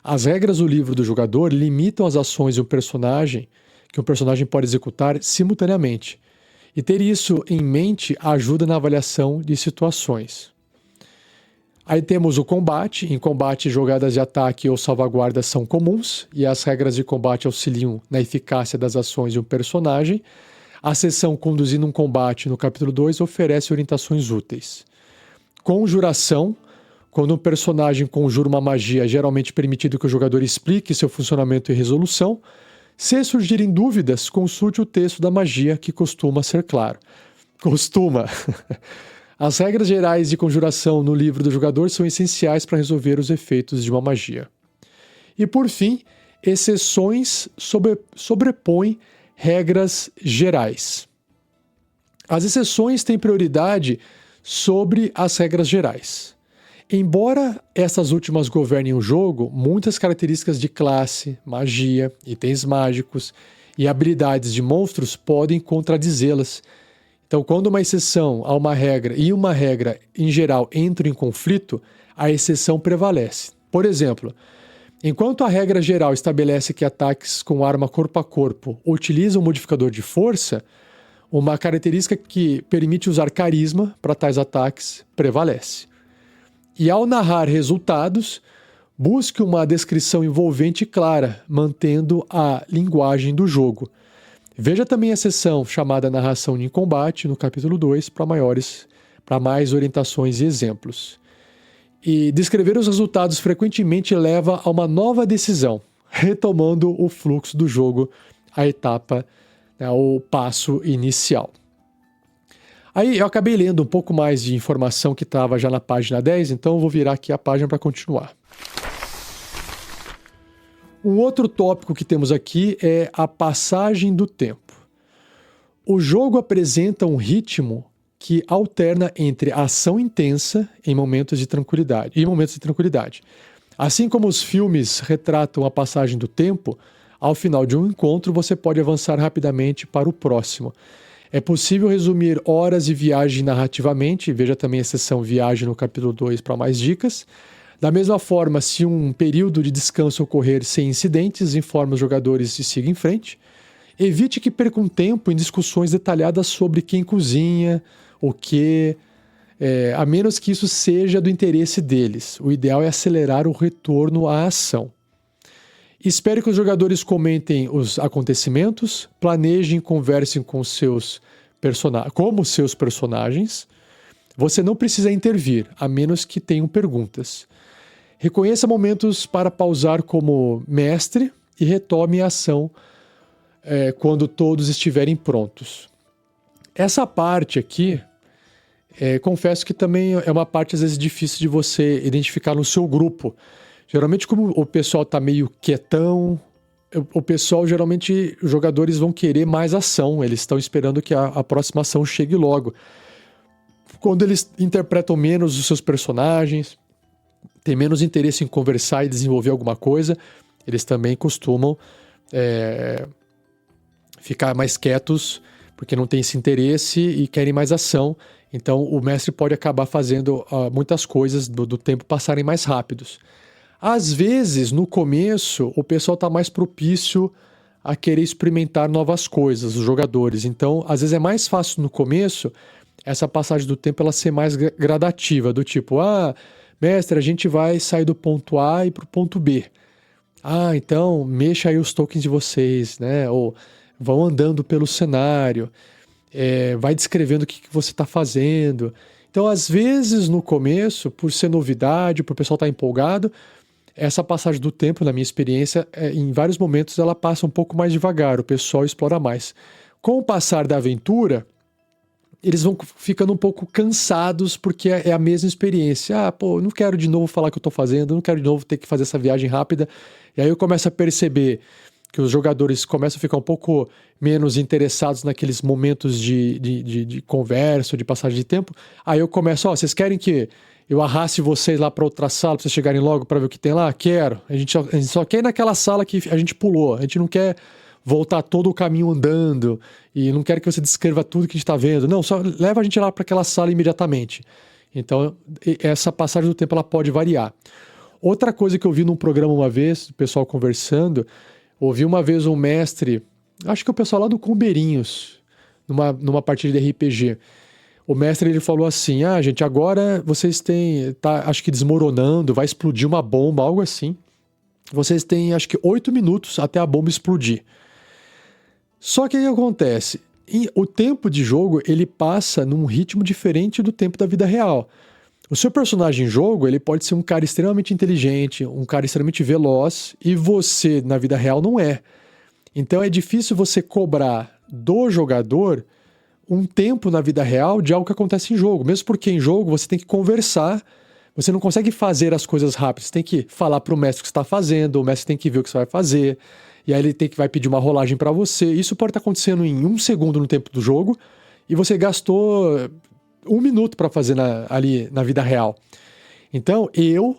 As regras do livro do jogador limitam as ações de um personagem que um personagem pode executar simultaneamente. E ter isso em mente ajuda na avaliação de situações. Aí temos o combate. Em combate, jogadas de ataque ou salvaguarda são comuns e as regras de combate auxiliam na eficácia das ações de um personagem. A seção Conduzindo um Combate no capítulo 2 oferece orientações úteis. Conjuração. Quando um personagem conjura uma magia, é geralmente permitido que o jogador explique seu funcionamento e resolução. Se surgirem dúvidas, consulte o texto da magia, que costuma ser claro. Costuma! As regras gerais de conjuração no livro do jogador são essenciais para resolver os efeitos de uma magia. E por fim, exceções sobrepõem regras gerais. As exceções têm prioridade sobre as regras gerais. Embora essas últimas governem o jogo, muitas características de classe, magia, itens mágicos e habilidades de monstros podem contradizê-las. Então, quando uma exceção a uma regra e uma regra em geral entram em conflito, a exceção prevalece. Por exemplo, enquanto a regra geral estabelece que ataques com arma corpo a corpo utilizam um modificador de força, uma característica que permite usar carisma para tais ataques prevalece. E ao narrar resultados, busque uma descrição envolvente e clara, mantendo a linguagem do jogo. Veja também a seção chamada Narração em Combate, no capítulo 2, para mais orientações e exemplos. E descrever os resultados frequentemente leva a uma nova decisão, retomando o fluxo do jogo, a etapa, o passo inicial. Aí eu acabei lendo um pouco mais de informação que estava já na página 10, então eu vou virar aqui a página para continuar. Um outro tópico que temos aqui é a passagem do tempo. O jogo apresenta um ritmo que alterna entre ação intensa em momentos de tranquilidade Assim como os filmes retratam a passagem do tempo, ao final de um encontro você pode avançar rapidamente para o próximo. É possível resumir horas de viagem narrativamente, veja também a seção Viagem no capítulo 2 para mais dicas. Da mesma forma, se um período de descanso ocorrer sem incidentes, informe os jogadores e siga em frente. Evite que percam tempo em discussões detalhadas sobre quem cozinha, o que, a menos que isso seja do interesse deles. O ideal é acelerar o retorno à ação. Espere que os jogadores comentem os acontecimentos, planejem e conversem com seus personagens. Você não precisa intervir, a menos que tenham perguntas. Reconheça momentos para pausar como mestre e retome a ação quando todos estiverem prontos. Essa parte aqui, confesso que também é uma parte às vezes difícil de você identificar no seu grupo. Geralmente, como o pessoal tá meio quietão, o pessoal, geralmente, os jogadores vão querer mais ação. Eles estão esperando que a próxima ação chegue logo. Quando eles interpretam menos os seus personagens, têm menos interesse em conversar e desenvolver alguma coisa, eles também costumam ficar mais quietos, porque não têm esse interesse e querem mais ação. Então, o mestre pode acabar fazendo muitas coisas do tempo passarem mais rápidos. Às vezes, no começo, o pessoal está mais propício a querer experimentar novas coisas, os jogadores. Então, às vezes é mais fácil no começo essa passagem do tempo ela ser mais gradativa, do tipo, mestre, a gente vai sair do ponto A e para o ponto B. Então, mexa aí os tokens de vocês, né? Ou vão andando pelo cenário, vai descrevendo o que você está fazendo. Então, às vezes, no começo, por ser novidade, por o pessoal estar empolgado, essa passagem do tempo, na minha experiência, em vários momentos ela passa um pouco mais devagar, o pessoal explora mais. Com o passar da aventura, eles vão ficando um pouco cansados porque é a mesma experiência. Eu não quero de novo falar o que eu estou fazendo, não quero de novo ter que fazer essa viagem rápida. E aí eu começo a perceber que os jogadores começam a ficar um pouco menos interessados naqueles momentos de conversa, de passagem de tempo. Aí eu começo, vocês querem que eu arraste vocês lá para outra sala, para vocês chegarem logo para ver o que tem lá? Quero. A gente só quer ir naquela sala que a gente pulou. A gente não quer voltar todo o caminho andando e não quero que você descreva tudo que a gente está vendo. Não, só leva a gente lá para aquela sala imediatamente. Então, essa passagem do tempo ela pode variar. Outra coisa que eu vi num programa uma vez, o pessoal conversando, ouvi uma vez um mestre, acho que o pessoal lá do Combeirinhos, numa partida de RPG. O mestre ele falou assim, gente, agora vocês têm, tá, acho que desmoronando, vai explodir uma bomba, algo assim. Vocês têm, acho que 8 minutos até a bomba explodir. Só que o que acontece? O tempo de jogo, ele passa num ritmo diferente do tempo da vida real. O seu personagem em jogo, ele pode ser um cara extremamente inteligente, um cara extremamente veloz, e você, na vida real, não é. Então é difícil você cobrar do jogador um tempo na vida real de algo que acontece em jogo. Mesmo porque em jogo você tem que conversar, você não consegue fazer as coisas rápido. Você tem que falar para o mestre o que você está fazendo, o mestre tem que ver o que você vai fazer, e aí ele vai pedir uma rolagem para você. Isso pode estar acontecendo em 1 segundo no tempo do jogo, e você gastou 1 minuto para fazer ali na vida real. Então eu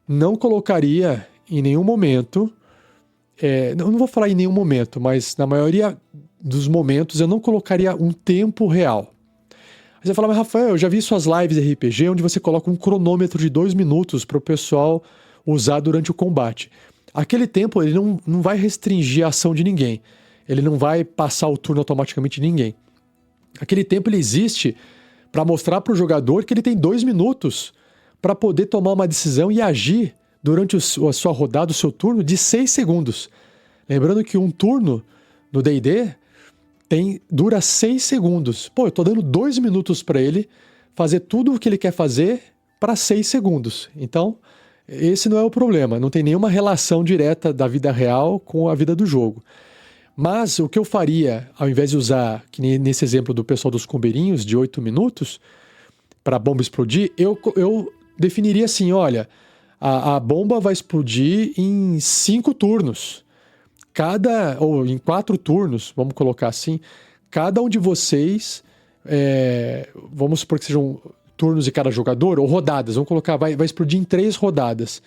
não colocaria em nenhum momento, não vou falar em nenhum momento, mas na maioria dos momentos eu não colocaria um tempo real. Aí você fala, mas Rafael, eu já vi suas lives de RPG onde você coloca um cronômetro de 2 minutos para o pessoal usar durante o combate. Aquele tempo ele não vai restringir a ação de ninguém. Ele não vai passar o turno automaticamente de ninguém. Aquele tempo ele existe para mostrar para o jogador que ele tem 2 minutos para poder tomar uma decisão e agir durante a sua rodada, o seu turno, de 6 segundos. Lembrando que um turno no D&D dura 6 segundos. Pô, eu tô dando 2 minutos para ele fazer tudo o que ele quer fazer para 6 segundos. Então, esse não é o problema. Não tem nenhuma relação direta da vida real com a vida do jogo. Mas o que eu faria, ao invés de usar, que nem nesse exemplo do pessoal dos Combeirinhos, de 8 minutos, para a bomba explodir, eu definiria assim, olha, a bomba vai explodir em 5 turnos. Ou em 4 turnos, vamos colocar assim, cada um de vocês, vamos supor que sejam turnos de cada jogador, ou rodadas, vamos colocar, vai explodir em 3 rodadas.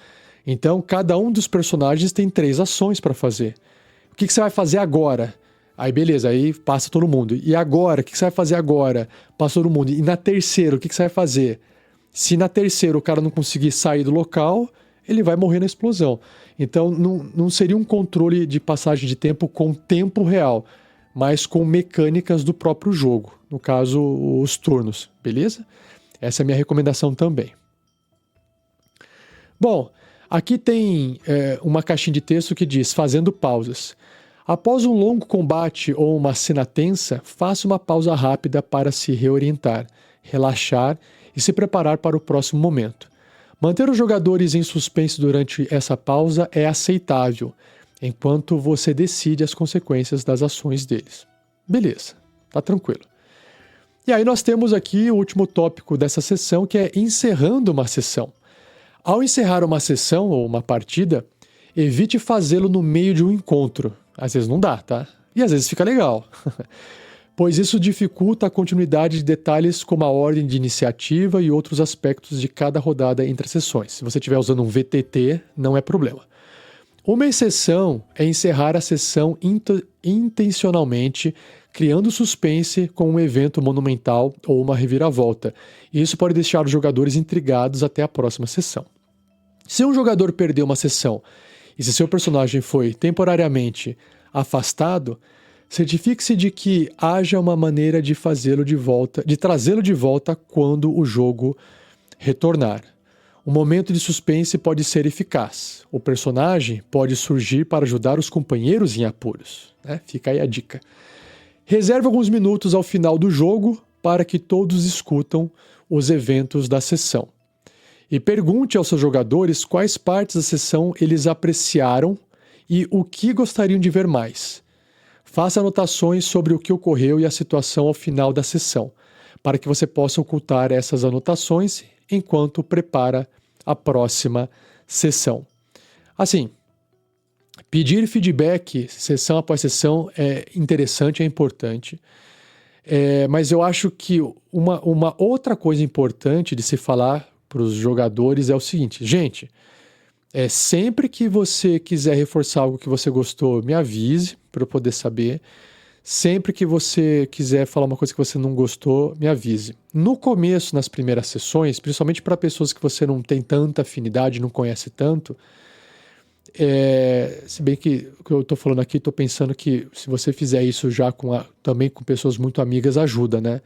Então, cada um dos personagens tem 3 ações para fazer. O que você vai fazer agora? Aí beleza, aí passa todo mundo. E agora? O que você vai fazer agora? Passa todo mundo. E na terceira, o que você vai fazer? Se na terceira o cara não conseguir sair do local, ele vai morrer na explosão. Então não seria um controle de passagem de tempo com tempo real, mas com mecânicas do próprio jogo. No caso, os turnos, beleza? Essa é a minha recomendação também. Bom, aqui tem uma caixinha de texto que diz, fazendo pausas. Após um longo combate ou uma cena tensa, faça uma pausa rápida para se reorientar, relaxar e se preparar para o próximo momento. Manter os jogadores em suspense durante essa pausa é aceitável, enquanto você decide as consequências das ações deles. Beleza, tá tranquilo. E aí nós temos aqui o último tópico dessa sessão, que é encerrando uma sessão. Ao encerrar uma sessão ou uma partida, evite fazê-lo no meio de um encontro. Às vezes não dá, tá? E às vezes fica legal. Pois isso dificulta a continuidade de detalhes como a ordem de iniciativa e outros aspectos de cada rodada entre as sessões. Se você estiver usando um VTT, não é problema. Uma exceção é encerrar a sessão intencionalmente, criando suspense com um evento monumental ou uma reviravolta. E isso pode deixar os jogadores intrigados até a próxima sessão. Se um jogador perdeu uma sessão e se seu personagem foi temporariamente afastado, certifique-se de que haja uma maneira de trazê-lo de volta quando o jogo retornar. Um momento de suspense pode ser eficaz. O personagem pode surgir para ajudar os companheiros em apuros. Fica aí a dica. Reserve alguns minutos ao final do jogo para que todos escutam os eventos da sessão. E pergunte aos seus jogadores quais partes da sessão eles apreciaram e o que gostariam de ver mais. Faça anotações sobre o que ocorreu e a situação ao final da sessão, para que você possa ocultar essas anotações enquanto prepara a próxima sessão. Assim, pedir feedback sessão após sessão é interessante, é importante, mas eu acho que uma outra coisa importante de se falar os jogadores é o seguinte: gente, sempre que você quiser reforçar algo que você gostou, me avise para eu poder saber. Sempre que você quiser falar uma coisa que você não gostou, me avise. No começo, nas primeiras sessões, principalmente para pessoas que você não tem tanta afinidade, não conhece tanto, se bem que o que eu estou falando aqui, estou pensando que se você fizer isso já também com pessoas muito amigas, ajuda, né?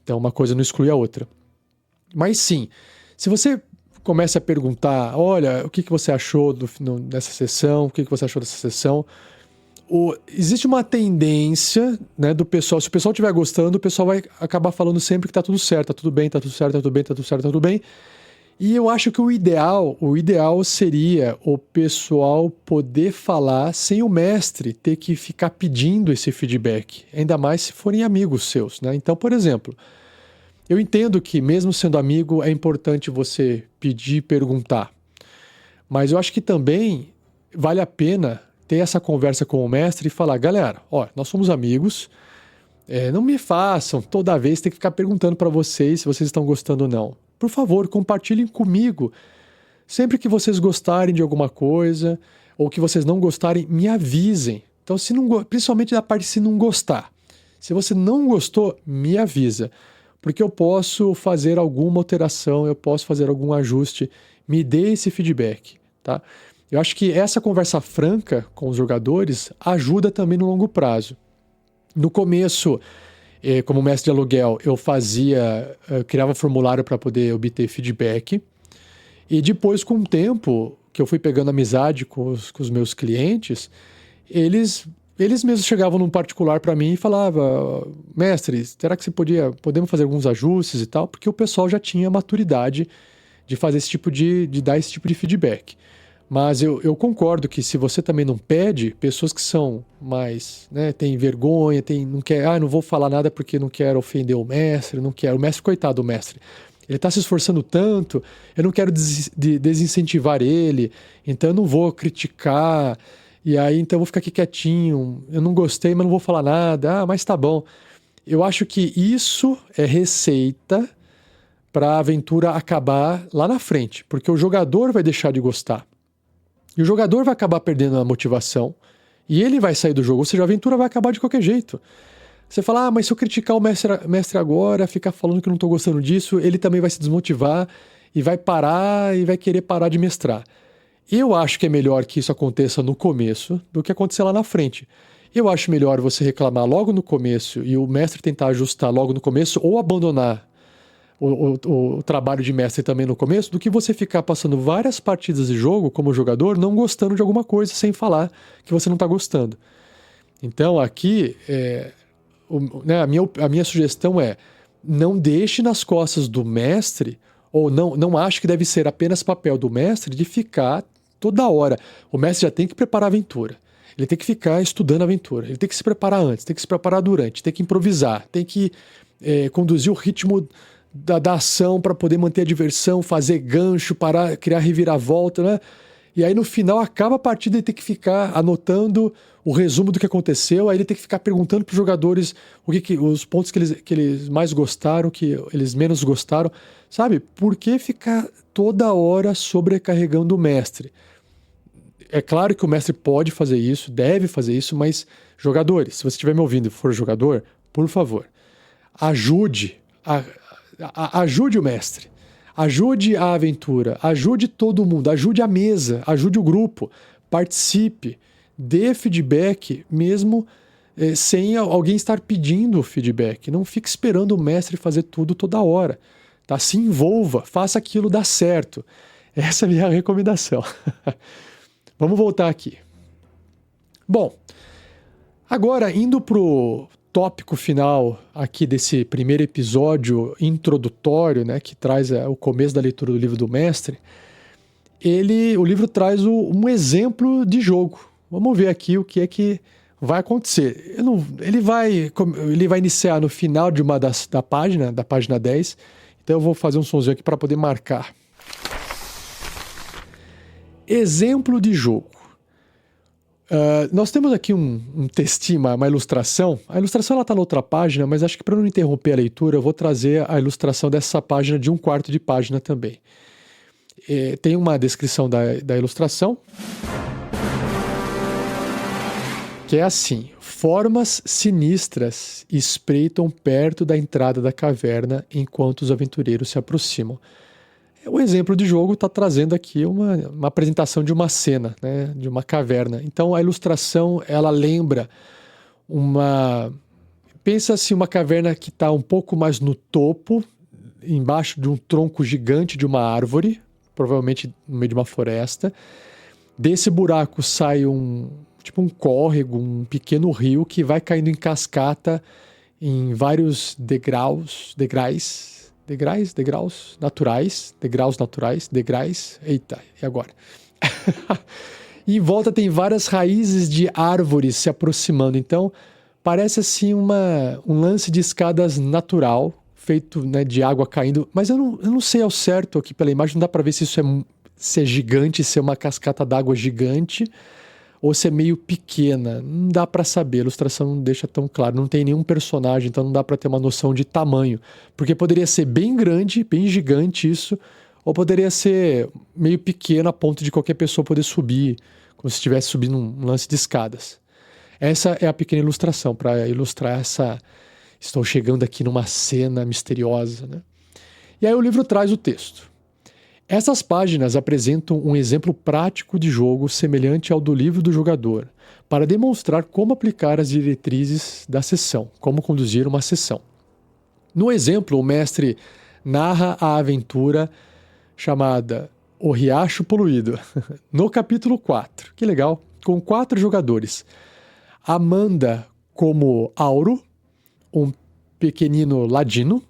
Então uma coisa não exclui a outra. Mas sim, se você começa a perguntar, olha, o que você achou dessa sessão, o que você achou dessa sessão, existe uma tendência, né, do pessoal, se o pessoal estiver gostando, o pessoal vai acabar falando sempre que tá tudo certo, tá tudo bem, tá tudo certo, tá tudo bem, tá tudo certo, tá tudo bem. E eu acho que o ideal seria o pessoal poder falar sem o mestre ter que ficar pedindo esse feedback, ainda mais se forem amigos seus, né? Então, por exemplo, eu entendo que mesmo sendo amigo é importante você pedir, perguntar, mas eu acho que também vale a pena ter essa conversa com o mestre e falar, galera, nós somos amigos, não me façam toda vez ter que ficar perguntando para vocês se vocês estão gostando ou não. Por favor, compartilhem comigo. Sempre que vocês gostarem de alguma coisa ou que vocês não gostarem, me avisem. Então, principalmente da parte se não gostar. Se você não gostou, me avisa, porque eu posso fazer alguma alteração, eu posso fazer algum ajuste, me dê esse feedback, tá? Eu acho que essa conversa franca com os jogadores ajuda também no longo prazo. No começo, como mestre de aluguel, eu criava formulário para poder obter feedback. E depois, com o tempo, que eu fui pegando amizade com os meus clientes, eles mesmos chegavam num particular para mim e falavam, mestre, será que podemos fazer alguns ajustes e tal? Porque o pessoal já tinha maturidade de fazer de dar esse tipo de feedback. Mas eu concordo que se você também não pede, pessoas que são mais, né, têm vergonha, não quer, não vou falar nada porque não quero ofender o mestre, o mestre, coitado do mestre, ele está se esforçando tanto, eu não quero desincentivar ele, então eu não vou criticar, e aí então eu vou ficar aqui quietinho, eu não gostei, mas não vou falar nada, mas tá bom. Eu acho que isso é receita para a aventura acabar lá na frente, porque o jogador vai deixar de gostar. E o jogador vai acabar perdendo a motivação e ele vai sair do jogo, ou seja, a aventura vai acabar de qualquer jeito. Você fala, mas se eu criticar o mestre agora, ficar falando que eu não estou gostando disso, ele também vai se desmotivar e vai parar e vai querer parar de mestrar. Eu acho que é melhor que isso aconteça no começo do que acontecer lá na frente. Eu acho melhor você reclamar logo no começo e o mestre tentar ajustar logo no começo ou abandonar o trabalho de mestre também no começo, do que você ficar passando várias partidas de jogo como jogador não gostando de alguma coisa sem falar que você não está gostando. Então aqui a minha sugestão é: não deixe nas costas do mestre, ou não ache que deve ser apenas papel do mestre de ficar toda hora. O mestre já tem que preparar a aventura, ele tem que ficar estudando a aventura, ele tem que se preparar antes, tem que se preparar durante, tem que improvisar, tem que conduzir o ritmo da ação para poder manter a diversão, fazer gancho, criar reviravolta, né? E aí no final acaba a partida e tem que ficar anotando o resumo do que aconteceu, aí ele tem que ficar perguntando para os jogadores os pontos que eles mais gostaram, que eles menos gostaram, sabe? Por que ficar toda hora sobrecarregando o mestre? É claro que o mestre pode fazer isso, deve fazer isso, mas jogadores, se você estiver me ouvindo e for jogador, por favor, ajude o mestre, ajude a aventura, ajude todo mundo, ajude a mesa, ajude o grupo, participe, dê feedback mesmo sem alguém estar pedindo feedback. Não fique esperando o mestre fazer tudo toda hora, tá? Se envolva, faça aquilo dar certo. Essa é a minha recomendação. Vamos voltar aqui. Bom, agora indo pro tópico final aqui desse primeiro episódio introdutório, né, que traz o começo da leitura do livro do mestre, o livro traz um exemplo de jogo. Vamos ver aqui o que é que vai acontecer. Ele vai iniciar no final de da página 10, então eu vou fazer um sonzinho aqui para poder marcar. Exemplo de jogo. Nós temos aqui um textinho, uma ilustração. A ilustração está na outra página, mas acho que para não interromper a leitura, eu vou trazer a ilustração dessa página de 1/4 de página também. Tem uma descrição da ilustração, que é assim: formas sinistras espreitam perto da entrada da caverna enquanto os aventureiros se aproximam. O exemplo de jogo está trazendo aqui uma apresentação de uma cena, né, de uma caverna. Então a ilustração, ela lembra pensa-se uma caverna que está um pouco mais no topo, embaixo de um tronco gigante de uma árvore, provavelmente no meio de uma floresta. Desse buraco sai um córrego, um pequeno rio que vai caindo em cascata em vários degraus naturais. Eita, e agora? E em volta tem várias raízes de árvores se aproximando. Então, parece assim um lance de escadas natural, feito, né, de água caindo. Mas eu não sei ao certo aqui pela imagem, não dá para ver se isso se é gigante, se é uma cascata d'água gigante, ou se é meio pequena. Não dá para saber, a ilustração não deixa tão claro. Não tem nenhum personagem, então não dá para ter uma noção de tamanho. Porque poderia ser bem grande, bem gigante isso, ou poderia ser meio pequeno a ponto de qualquer pessoa poder subir, como se estivesse subindo um lance de escadas. Essa é a pequena ilustração, para ilustrar estou chegando aqui numa cena misteriosa, né? E aí o livro traz o texto. Essas páginas apresentam um exemplo prático de jogo semelhante ao do livro do jogador, para demonstrar como aplicar as diretrizes da sessão, como conduzir uma sessão. No exemplo, o mestre narra a aventura chamada O Riacho Poluído, no capítulo 4. Que legal! Com 4 jogadores. Amanda como Auro, um pequenino ladino.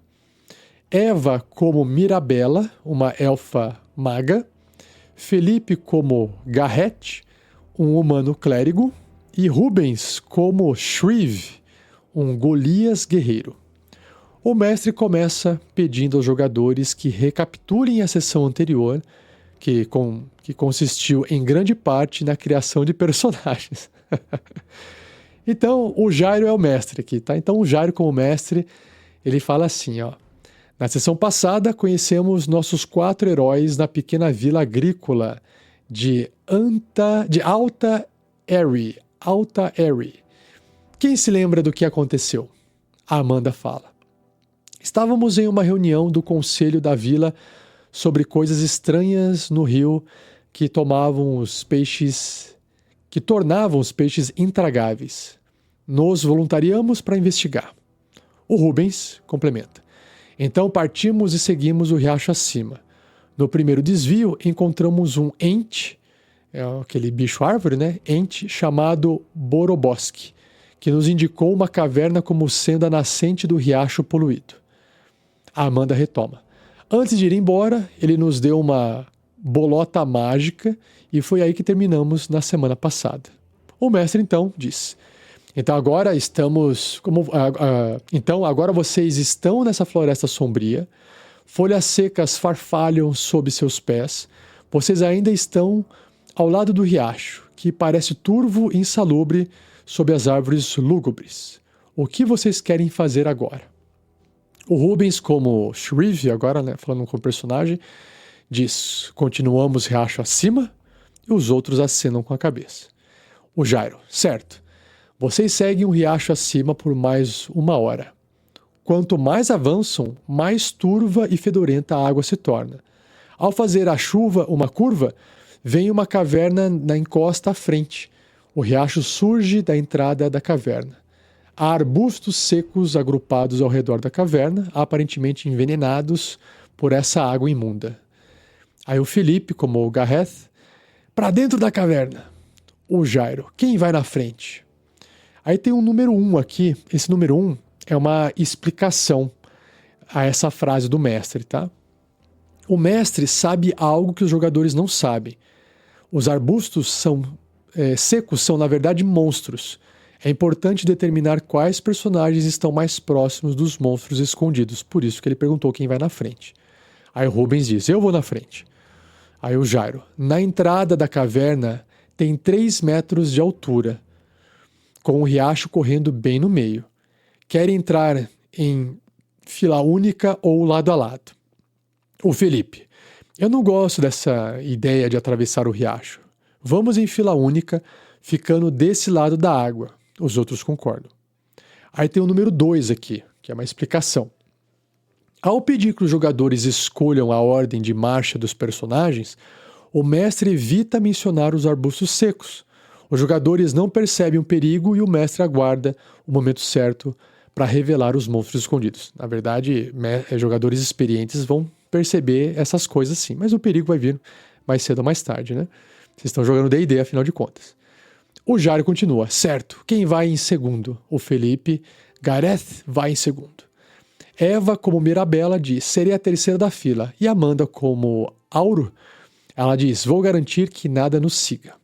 Eva como Mirabella, uma elfa maga. Felipe como Garrett, um humano clérigo. E Rubens como Shreve, um Golias guerreiro. O mestre começa pedindo aos jogadores que recapitulem a sessão anterior, que consistiu em grande parte na criação de personagens. Então, o Jairo é o mestre aqui, tá? Então, o Jairo como mestre, ele fala assim, ó. Na sessão passada, conhecemos nossos 4 heróis na pequena vila agrícola de Alta Eyrie. Quem se lembra do que aconteceu? A Amanda fala. Estávamos em uma reunião do conselho da vila sobre coisas estranhas no rio que tornavam os peixes intragáveis. Nos voluntariamos para investigar. O Rubens complementa. Então partimos e seguimos o riacho acima. No primeiro desvio, encontramos um ente, aquele bicho árvore, né? Ente chamado Boroboski, que nos indicou uma caverna como sendo a nascente do riacho poluído. A Amanda retoma. Antes de ir embora, ele nos deu uma bolota mágica e foi aí que terminamos na semana passada. O mestre então diz: Então agora vocês estão nessa floresta sombria, folhas secas farfalham sob seus pés, vocês ainda estão ao lado do riacho, que parece turvo e insalubre sob as árvores lúgubres. O que vocês querem fazer agora? O Rubens, como Shreve, agora, né, falando com o personagem, diz: continuamos riacho acima, e os outros acenam com a cabeça. O Jairo: certo. Vocês seguem o riacho acima por mais 1 hora. Quanto mais avançam, mais turva e fedorenta a água se torna. Ao fazer a chuva uma curva, vem uma caverna na encosta à frente. O riacho surge da entrada da caverna. Há arbustos secos agrupados ao redor da caverna, aparentemente envenenados por essa água imunda. Aí o Felipe, como o Garrett: para dentro da caverna. O Jairo: quem vai na frente? Aí tem um número 1 aqui. Esse número 1 é uma explicação a essa frase do mestre, tá? O mestre sabe algo que os jogadores não sabem. Os arbustos secos são, na verdade, monstros. É importante determinar quais personagens estão mais próximos dos monstros escondidos. Por isso que ele perguntou quem vai na frente. Aí o Rubens diz: eu vou na frente. Aí o Jairo: na entrada da caverna Tem 3 metros de altura, com o riacho correndo bem no meio. Quer entrar em fila única ou lado a lado? O Felipe: eu não gosto dessa ideia de atravessar o riacho. Vamos em fila única, ficando desse lado da água. Os outros concordam. Aí tem o número 2 aqui, que é uma explicação. Ao pedir que os jogadores escolham a ordem de marcha dos personagens, o mestre evita mencionar os arbustos secos. Os jogadores não percebem o perigo e o mestre aguarda o momento certo para revelar os monstros escondidos. Na verdade, jogadores experientes vão perceber essas coisas sim, mas o perigo vai vir mais cedo ou mais tarde, né? Vocês estão jogando D&D, afinal de contas. O Jairo continua. Certo, quem vai em segundo? O Felipe. Gareth vai em segundo. Eva, como Mirabela, diz: seria a terceira da fila. E Amanda, como Auro, ela diz: vou garantir que nada nos siga.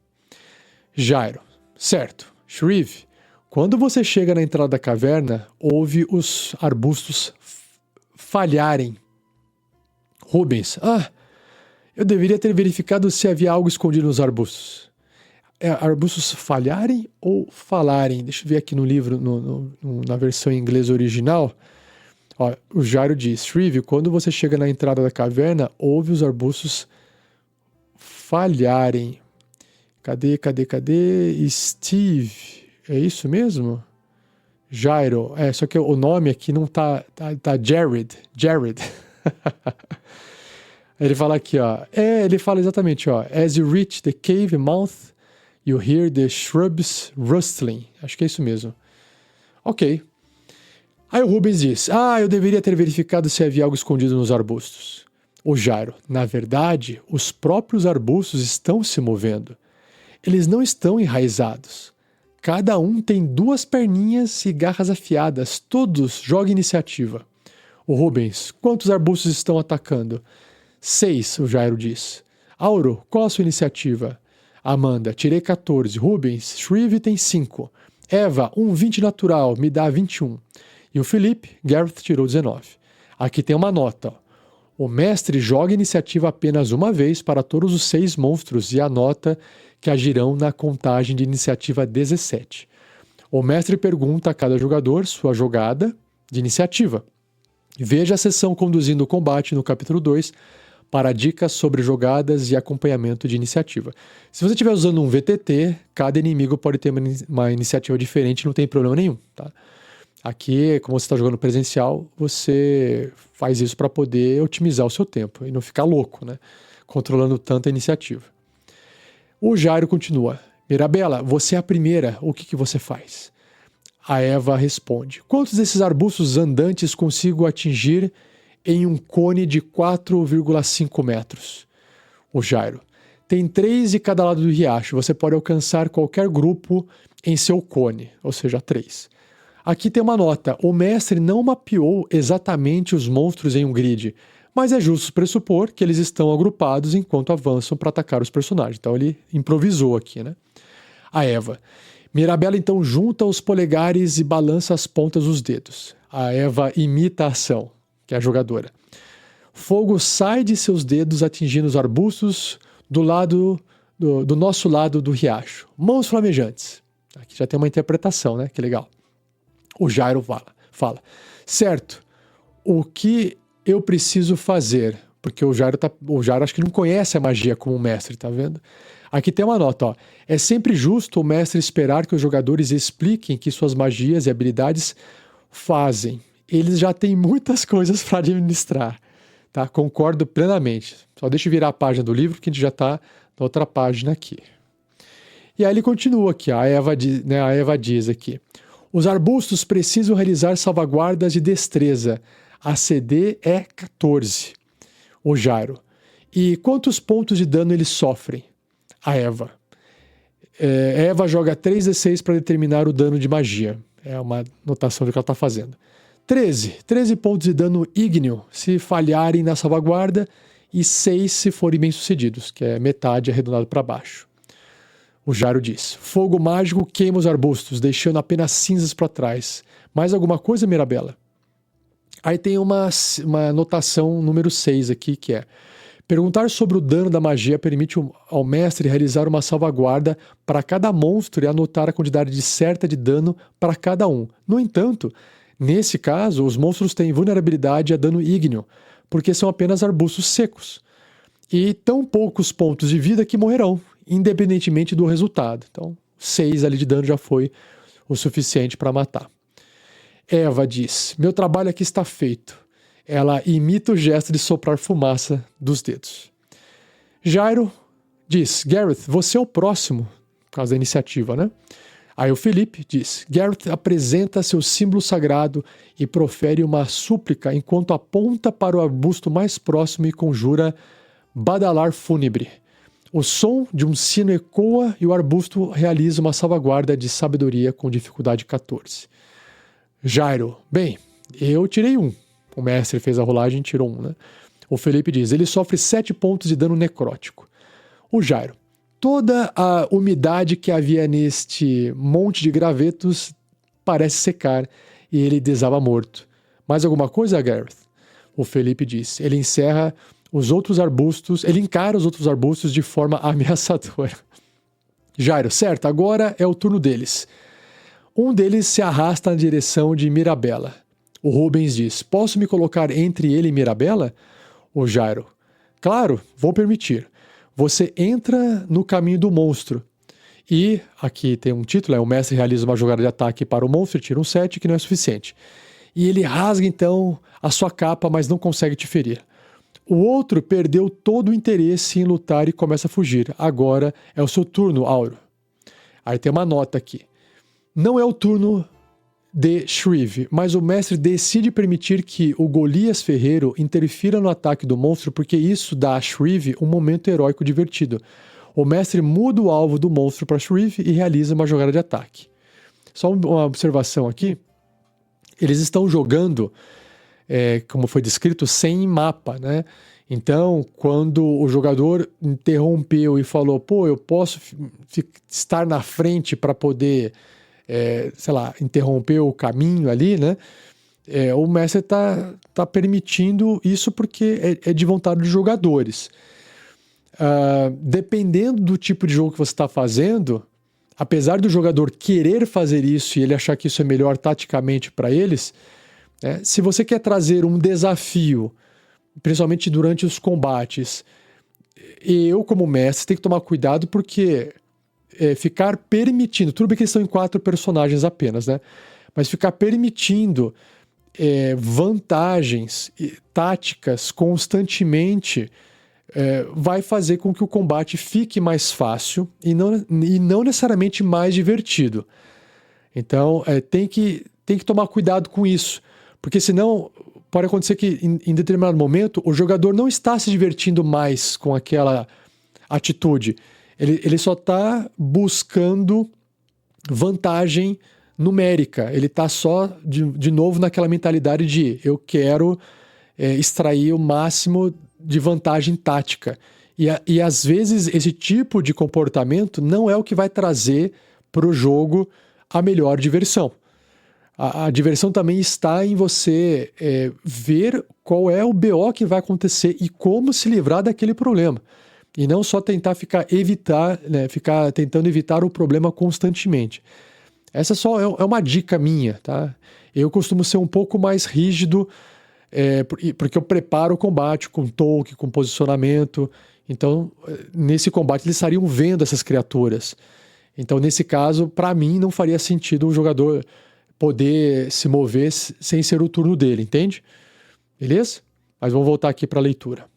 Jairo: certo. Shreve, quando você chega na entrada da caverna, ouve os arbustos falharem. Rubens: eu deveria ter verificado se havia algo escondido nos arbustos. Arbustos falharem ou falarem? Deixa eu ver aqui no livro, na versão em inglês original. Ó, o Jairo diz: Shreve, quando você chega na entrada da caverna, ouve os arbustos falharem. Cadê? Steve, é isso mesmo? Jairo, só que o nome aqui não tá Jared. Ele fala aqui, ó. Ele fala exatamente, ó. As you reach the cave mouth, you hear the shrubs rustling. Acho que é isso mesmo. Ok. Aí o Rubens diz: eu deveria ter verificado se havia algo escondido nos arbustos. O Jairo: na verdade, os próprios arbustos estão se movendo. Eles não estão enraizados. Cada um tem 2 perninhas e garras afiadas. Todos jogam iniciativa. O Rubens: quantos arbustos estão atacando? 6, o Jairo diz. Auro, qual a sua iniciativa? Amanda: tirei 14. Rubens: Shreve tem 5. Eva: 20 natural, me dá 21. E o Felipe: Gareth tirou 19. Aqui tem uma nota. Ó. O mestre joga iniciativa apenas uma vez para todos os 6 monstros e anota que agirão na contagem de iniciativa 17. O mestre pergunta a cada jogador sua jogada de iniciativa. Veja a sessão conduzindo o combate no capítulo 2 para dicas sobre jogadas e acompanhamento de iniciativa. Se você estiver usando um VTT, cada inimigo pode ter uma iniciativa diferente, não tem problema nenhum, tá? Aqui, como você está jogando presencial, você faz isso para poder otimizar o seu tempo e não ficar louco, né? Controlando tanta iniciativa. O Jairo continua. Mirabela, você é a primeira, o que você faz? A Eva responde: quantos desses arbustos andantes consigo atingir em um cone de 4,5 metros? O Jairo: tem 3 de cada lado do riacho, você pode alcançar qualquer grupo em seu cone, ou seja, 3. Aqui tem uma nota: o mestre não mapeou exatamente os monstros em um grid, mas é justo pressupor que eles estão agrupados enquanto avançam para atacar os personagens. Então ele improvisou aqui, né? A Eva: Mirabela então junta os polegares e balança as pontas dos dedos. A Eva imita a ação, que é a jogadora. Fogo sai de seus dedos atingindo os arbustos do nosso lado do riacho. Mãos flamejantes. Aqui já tem uma interpretação, né? Que legal. O Jairo fala: certo, o que eu preciso fazer? Porque o Jairo acho que não conhece a magia como mestre, tá vendo? Aqui tem uma nota, ó. É sempre justo o mestre esperar que os jogadores expliquem que suas magias e habilidades fazem. Eles já têm muitas coisas para administrar, tá? Concordo plenamente. Só deixa eu virar a página do livro que a gente já está na outra página aqui. E aí ele continua aqui, a Eva diz aqui: os arbustos precisam realizar salvaguardas de destreza. A CD é 14. O Jairo: e quantos pontos de dano eles sofrem? A Eva: Eva joga 3d6 para determinar o dano de magia. É uma notação do que ela está fazendo. 13 pontos de dano ígneo se falharem na salvaguarda e 6 se forem bem-sucedidos, que é metade arredondado para baixo. O Jairo diz: fogo mágico queima os arbustos, deixando apenas cinzas para trás. Mais alguma coisa, Mirabela? Aí tem uma notação número 6 aqui, que é: Perguntar sobre o dano da magia permite ao mestre realizar uma salvaguarda para cada monstro e anotar a quantidade certa de dano para cada um. No entanto, nesse caso, os monstros têm vulnerabilidade a dano ígneo, porque são apenas arbustos secos. E tão poucos pontos de vida que morrerão, independentemente do resultado. Então, 6 ali de dano já foi o suficiente para matar. Eva diz: meu trabalho aqui está feito. Ela imita o gesto de soprar fumaça dos dedos. Jairo diz: Gareth, você é o próximo, por causa da iniciativa, né? Aí o Felipe diz: Gareth apresenta seu símbolo sagrado e profere uma súplica enquanto aponta para o arbusto mais próximo e conjura badalar fúnebre. O som de um sino ecoa e o arbusto realiza uma salvaguarda de sabedoria com dificuldade 14. Jairo: bem, eu tirei 1. O mestre fez a rolagem e tirou 1, né? O Felipe diz: ele sofre 7 pontos de dano necrótico. O Jairo: toda a umidade que havia neste monte de gravetos parece secar e ele desaba morto. Mais alguma coisa, Gareth? O Felipe diz: ele encara os outros arbustos de forma ameaçadora. Jairo: certo, agora é o turno deles. Um deles se arrasta na direção de Mirabella. O Rubens diz: posso me colocar entre ele e Mirabella? O Jairo: claro, vou permitir. Você entra no caminho do monstro. E, aqui tem um título, o mestre realiza uma jogada de ataque para o monstro e tira um 7, que não é suficiente. E ele rasga então a sua capa, mas não consegue te ferir. O outro perdeu todo o interesse em lutar e começa a fugir. Agora é o seu turno, Auro. Aí tem uma nota aqui. Não é o turno de Shreve, mas o mestre decide permitir que o Golias Ferreiro interfira no ataque do monstro porque isso dá a Shreve um momento heróico divertido. O mestre muda o alvo do monstro para Shreve e realiza uma jogada de ataque. Só uma observação aqui. Eles estão jogando, como foi descrito, sem mapa, né? Então, quando o jogador interrompeu e falou: pô, eu posso estar na frente para poder interromper o caminho ali, né? O mestre tá permitindo isso porque é de vontade dos jogadores. Dependendo do tipo de jogo que você está fazendo, apesar do jogador querer fazer isso e ele achar que isso é melhor taticamente para eles, se você quer trazer um desafio, principalmente durante os combates, eu como mestre tenho que tomar cuidado porque ficar permitindo, tudo bem que eles estão em 4 personagens apenas, né? Mas ficar permitindo vantagens táticas constantemente vai fazer com que o combate fique mais fácil e não necessariamente mais divertido. Então tem que tomar cuidado com isso, porque senão pode acontecer que em determinado momento o jogador não está se divertindo mais com aquela atitude. Ele só está buscando vantagem numérica. Ele está só, de novo, naquela mentalidade de eu quero extrair o máximo de vantagem tática. E às vezes esse tipo de comportamento não é o que vai trazer para o jogo a melhor diversão. A diversão também está em você ver qual é o BO que vai acontecer e como se livrar daquele problema. E não só tentar ficar tentando evitar o problema constantemente. Essa só é uma dica minha, tá? Eu costumo ser um pouco mais rígido, porque eu preparo o combate com toque, com posicionamento. Então, nesse combate, eles estariam vendo essas criaturas. Então, nesse caso, para mim, não faria sentido o jogador poder se mover sem ser o turno dele, entende? Beleza? Mas vamos voltar aqui para a leitura.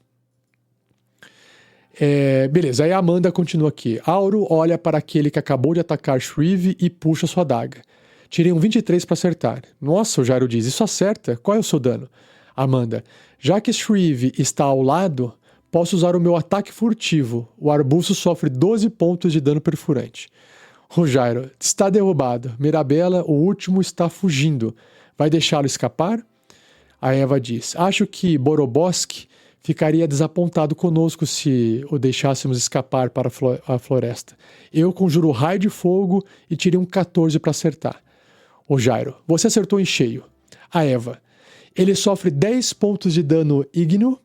Beleza, aí a Amanda continua aqui. Auro olha para aquele que acabou de atacar Shreve e puxa sua adaga. Tirei um 23 para acertar. Nossa, o Jairo diz, isso acerta? Qual é o seu dano? Amanda, já que Shreve está ao lado, posso usar o meu ataque furtivo. O arbusto sofre 12 pontos de dano perfurante. O Jairo, está derrubado. Mirabella, o último, está fugindo. Vai deixá-lo escapar? A Eva diz, acho que Borobosk ficaria desapontado conosco se o deixássemos escapar para a floresta. Eu conjuro raio de fogo e tirei um 14 para acertar. O Jairo, você acertou em cheio. A Eva, ele sofre 10 pontos de dano ígneo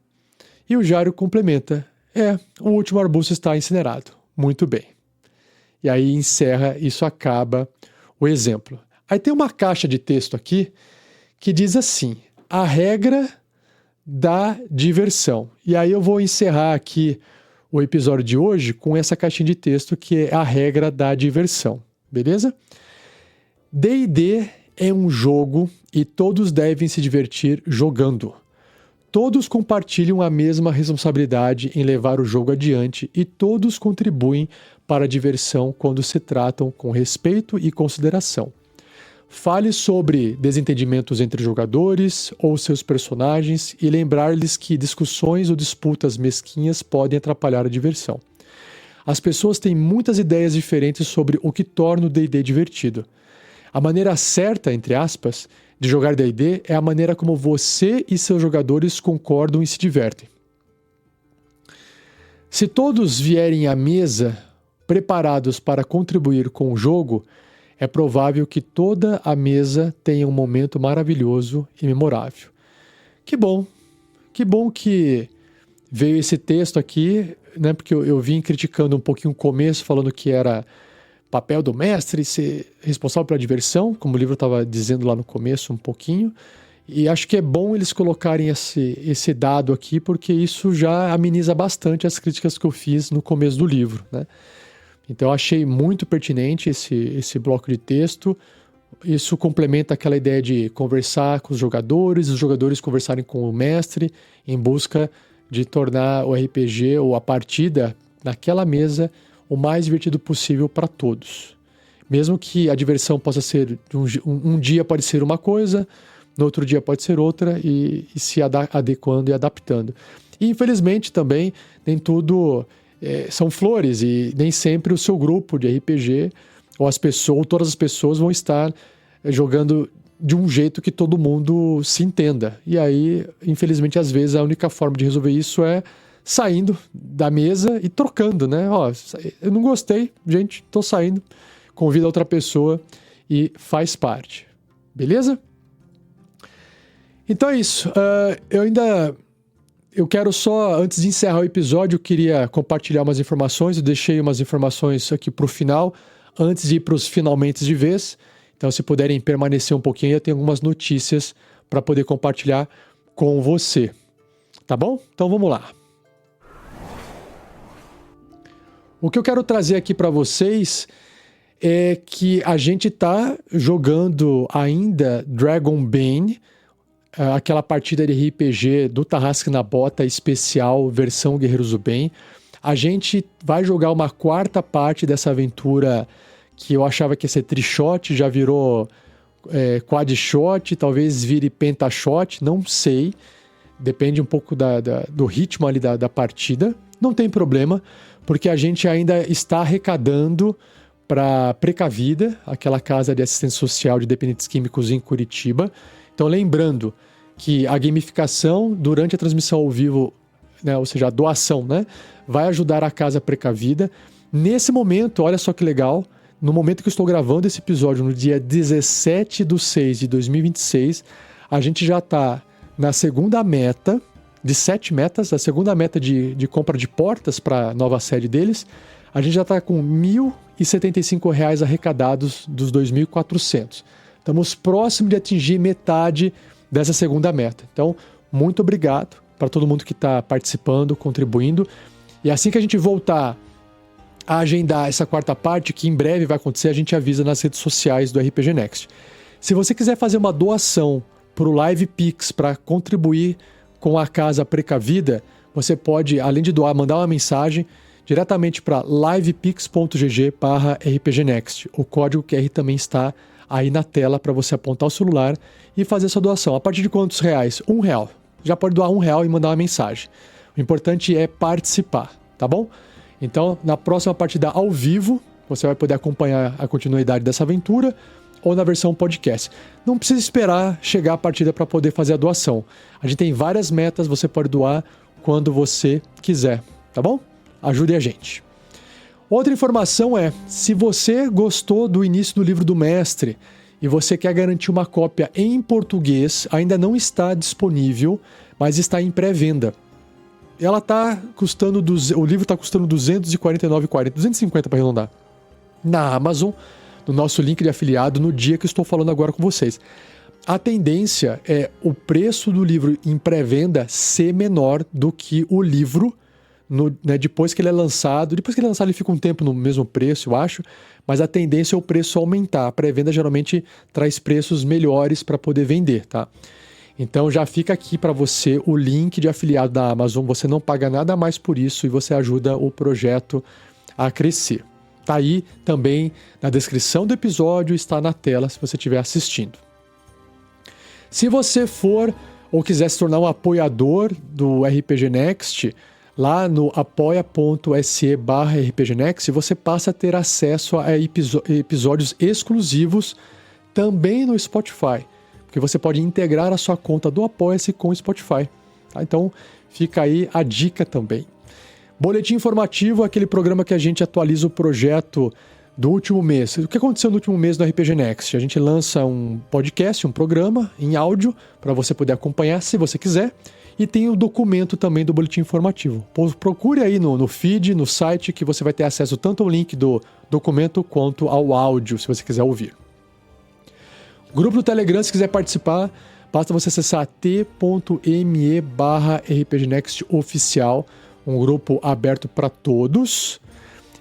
E o Jairo complementa: o último arbusto está incinerado. Muito bem. E aí encerra, isso acaba o exemplo. Aí tem uma caixa de texto aqui que diz assim: a regra da diversão. E aí eu vou encerrar aqui o episódio de hoje com essa caixinha de texto que é a regra da diversão. Beleza? D&D é um jogo e todos devem se divertir jogando. Todos compartilham a mesma responsabilidade em levar o jogo adiante e todos contribuem para a diversão quando se tratam com respeito e consideração. Fale sobre desentendimentos entre jogadores ou seus personagens e lembrar-lhes que discussões ou disputas mesquinhas podem atrapalhar a diversão. As pessoas têm muitas ideias diferentes sobre o que torna o D&D divertido. A maneira certa, entre aspas, de jogar D&D é a maneira como você e seus jogadores concordam e se divertem. Se todos vierem à mesa preparados para contribuir com o jogo, é provável que toda a mesa tenha um momento maravilhoso e memorável. Que bom que veio esse texto aqui, né? Porque eu vim criticando um pouquinho o começo, falando que era papel do mestre ser responsável pela diversão, como o livro estava dizendo lá no começo um pouquinho, e acho que é bom eles colocarem esse dado aqui, porque isso já ameniza bastante as críticas que eu fiz no começo do livro, né? Então eu achei muito pertinente esse bloco de texto. Isso complementa aquela ideia de conversar com os jogadores conversarem com o mestre em busca de tornar o RPG ou a partida naquela mesa o mais divertido possível para todos. Mesmo que a diversão possa ser, um dia pode ser uma coisa, no outro dia pode ser outra, e se adequando e adaptando. E infelizmente também nem tudo são flores, e nem sempre o seu grupo de RPG ou todas as pessoas vão estar jogando de um jeito que todo mundo se entenda. E aí, infelizmente, às vezes a única forma de resolver isso é saindo da mesa e trocando, né? Eu não gostei, gente, tô saindo, convida outra pessoa e faz parte. Beleza? Então é isso. Eu quero só, antes de encerrar o episódio, eu queria compartilhar umas informações. Eu deixei umas informações aqui pro final, antes de ir pros finalmente de vez. Então, se puderem permanecer um pouquinho, eu tenho algumas notícias para poder compartilhar com você. Tá bom? Então vamos lá. O que eu quero trazer aqui para vocês é que a gente tá jogando ainda Dragonbane, aquela partida de RPG do Tarrasque na Bota especial, versão Guerreiros do Bem. A gente vai jogar uma quarta parte dessa aventura que eu achava que ia ser trishot, já virou quadshot, talvez vire pentashot, não sei. Depende um pouco do ritmo ali da partida. Não tem problema, porque a gente ainda está arrecadando para Precavida, aquela casa de assistência social de dependentes químicos em Curitiba. Então, lembrando que a gamificação durante a transmissão ao vivo, né, ou seja, a doação, né, vai ajudar a Casa Precavida. Nesse momento, olha só que legal, no momento que eu estou gravando esse episódio, no dia 17/6/2026, a gente já está na segunda meta, de 7 metas, a segunda meta de compra de portas para a nova sede deles. A gente já está com R$ 1.075 arrecadados dos 2.400. Estamos próximos de atingir metade dessa segunda meta. Então, muito obrigado para todo mundo que está participando, contribuindo. E assim que a gente voltar a agendar essa quarta parte, que em breve vai acontecer, a gente avisa nas redes sociais do RPG Next. Se você quiser fazer uma doação para o Live Pix para contribuir com a Casa Precavida, você pode, além de doar, mandar uma mensagem diretamente para livepix.gg/rpgnext. O código QR também está aí na tela para você apontar o celular e fazer sua doação. A partir de quantos reais? R$1. Já pode doar R$1 e mandar uma mensagem. O importante é participar, tá bom? Então, na próxima partida ao vivo, você vai poder acompanhar a continuidade dessa aventura ou na versão podcast. Não precisa esperar chegar a partida para poder fazer a doação. A gente tem várias metas, você pode doar quando você quiser, tá bom? Ajude a gente. Outra informação é, se você gostou do início do livro do mestre e você quer garantir uma cópia em português, ainda não está disponível, mas está em pré-venda. ela tá custando, o livro tá custando R$249,40, 250 para arredondar, na Amazon, no nosso link de afiliado, no dia que eu estou falando agora com vocês. A tendência é o preço do livro em pré-venda ser menor do que o livro depois que ele é lançado. Depois que ele é lançado, ele fica um tempo no mesmo preço, eu acho, mas a tendência é o preço aumentar. A pré-venda geralmente traz preços melhores para poder vender, tá? Então já fica aqui para você o link de afiliado da Amazon, você não paga nada mais por isso e você ajuda o projeto a crescer. Tá aí também na descrição do episódio, está na tela se você estiver assistindo. Se você for ou quiser se tornar um apoiador do RPG Next, lá no apoia.se/rpgnext, você passa a ter acesso a episódios exclusivos também no Spotify, porque você pode integrar a sua conta do Apoia-se com o Spotify. Tá? Então fica aí a dica também. Boletim informativo é aquele programa que a gente atualiza o projeto do último mês. O que aconteceu no último mês do RPG Next? A gente lança um podcast, um programa em áudio para você poder acompanhar se você quiser. E tem o documento também do boletim informativo. Procure aí no feed, no site, que você vai ter acesso tanto ao link do documento quanto ao áudio, se você quiser ouvir. Grupo do Telegram, se quiser participar, basta você acessar t.me/rpgnextoficial, um grupo aberto para todos.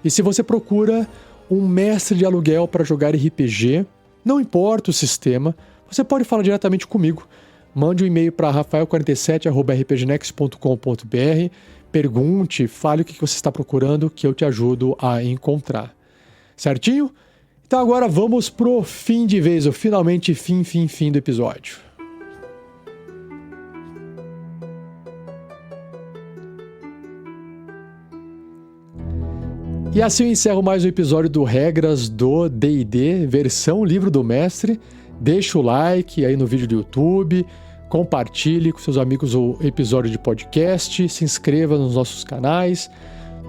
E se você procura um mestre de aluguel para jogar RPG, não importa o sistema, você pode falar diretamente comigo. Mande um e-mail para rafael47@rpgnext.com.br, pergunte, fale o que você está procurando, que eu te ajudo a encontrar. Certinho? Então agora vamos pro fim de vez, o finalmente fim do episódio. E assim eu encerro mais um episódio do Regras do D&D, versão livro do mestre. Deixa o like aí no vídeo do YouTube, compartilhe com seus amigos o episódio de podcast, se inscreva nos nossos canais.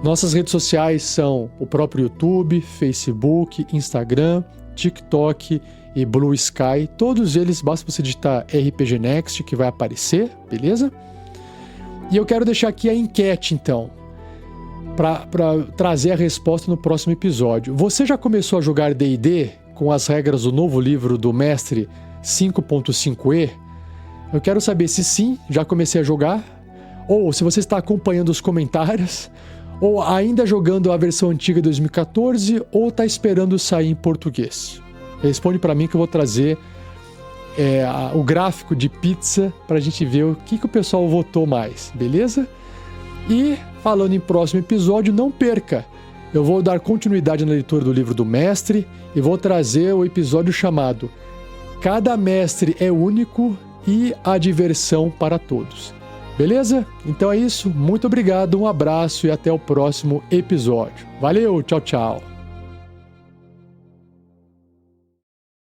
Nossas redes sociais são o próprio YouTube, Facebook, Instagram, TikTok e Blue Sky. Todos eles, basta você digitar RPG Next que vai aparecer, beleza? E eu quero deixar aqui a enquete então, para trazer a resposta no próximo episódio. Você já começou a jogar D&D com as regras do novo livro do mestre 5.5e? Eu quero saber se sim, já comecei a jogar, ou se você está acompanhando os comentários, ou ainda jogando a versão antiga de 2014, ou está esperando sair em português. Responde para mim que eu vou trazer o gráfico de pizza para a gente ver o que o pessoal votou mais, beleza? E falando em próximo episódio, não perca! Eu vou dar continuidade na leitura do livro do mestre e vou trazer o episódio chamado Cada Mestre é Único e a Diversão para Todos. Beleza? Então é isso, muito obrigado, um abraço e até o próximo episódio. Valeu, tchau, tchau!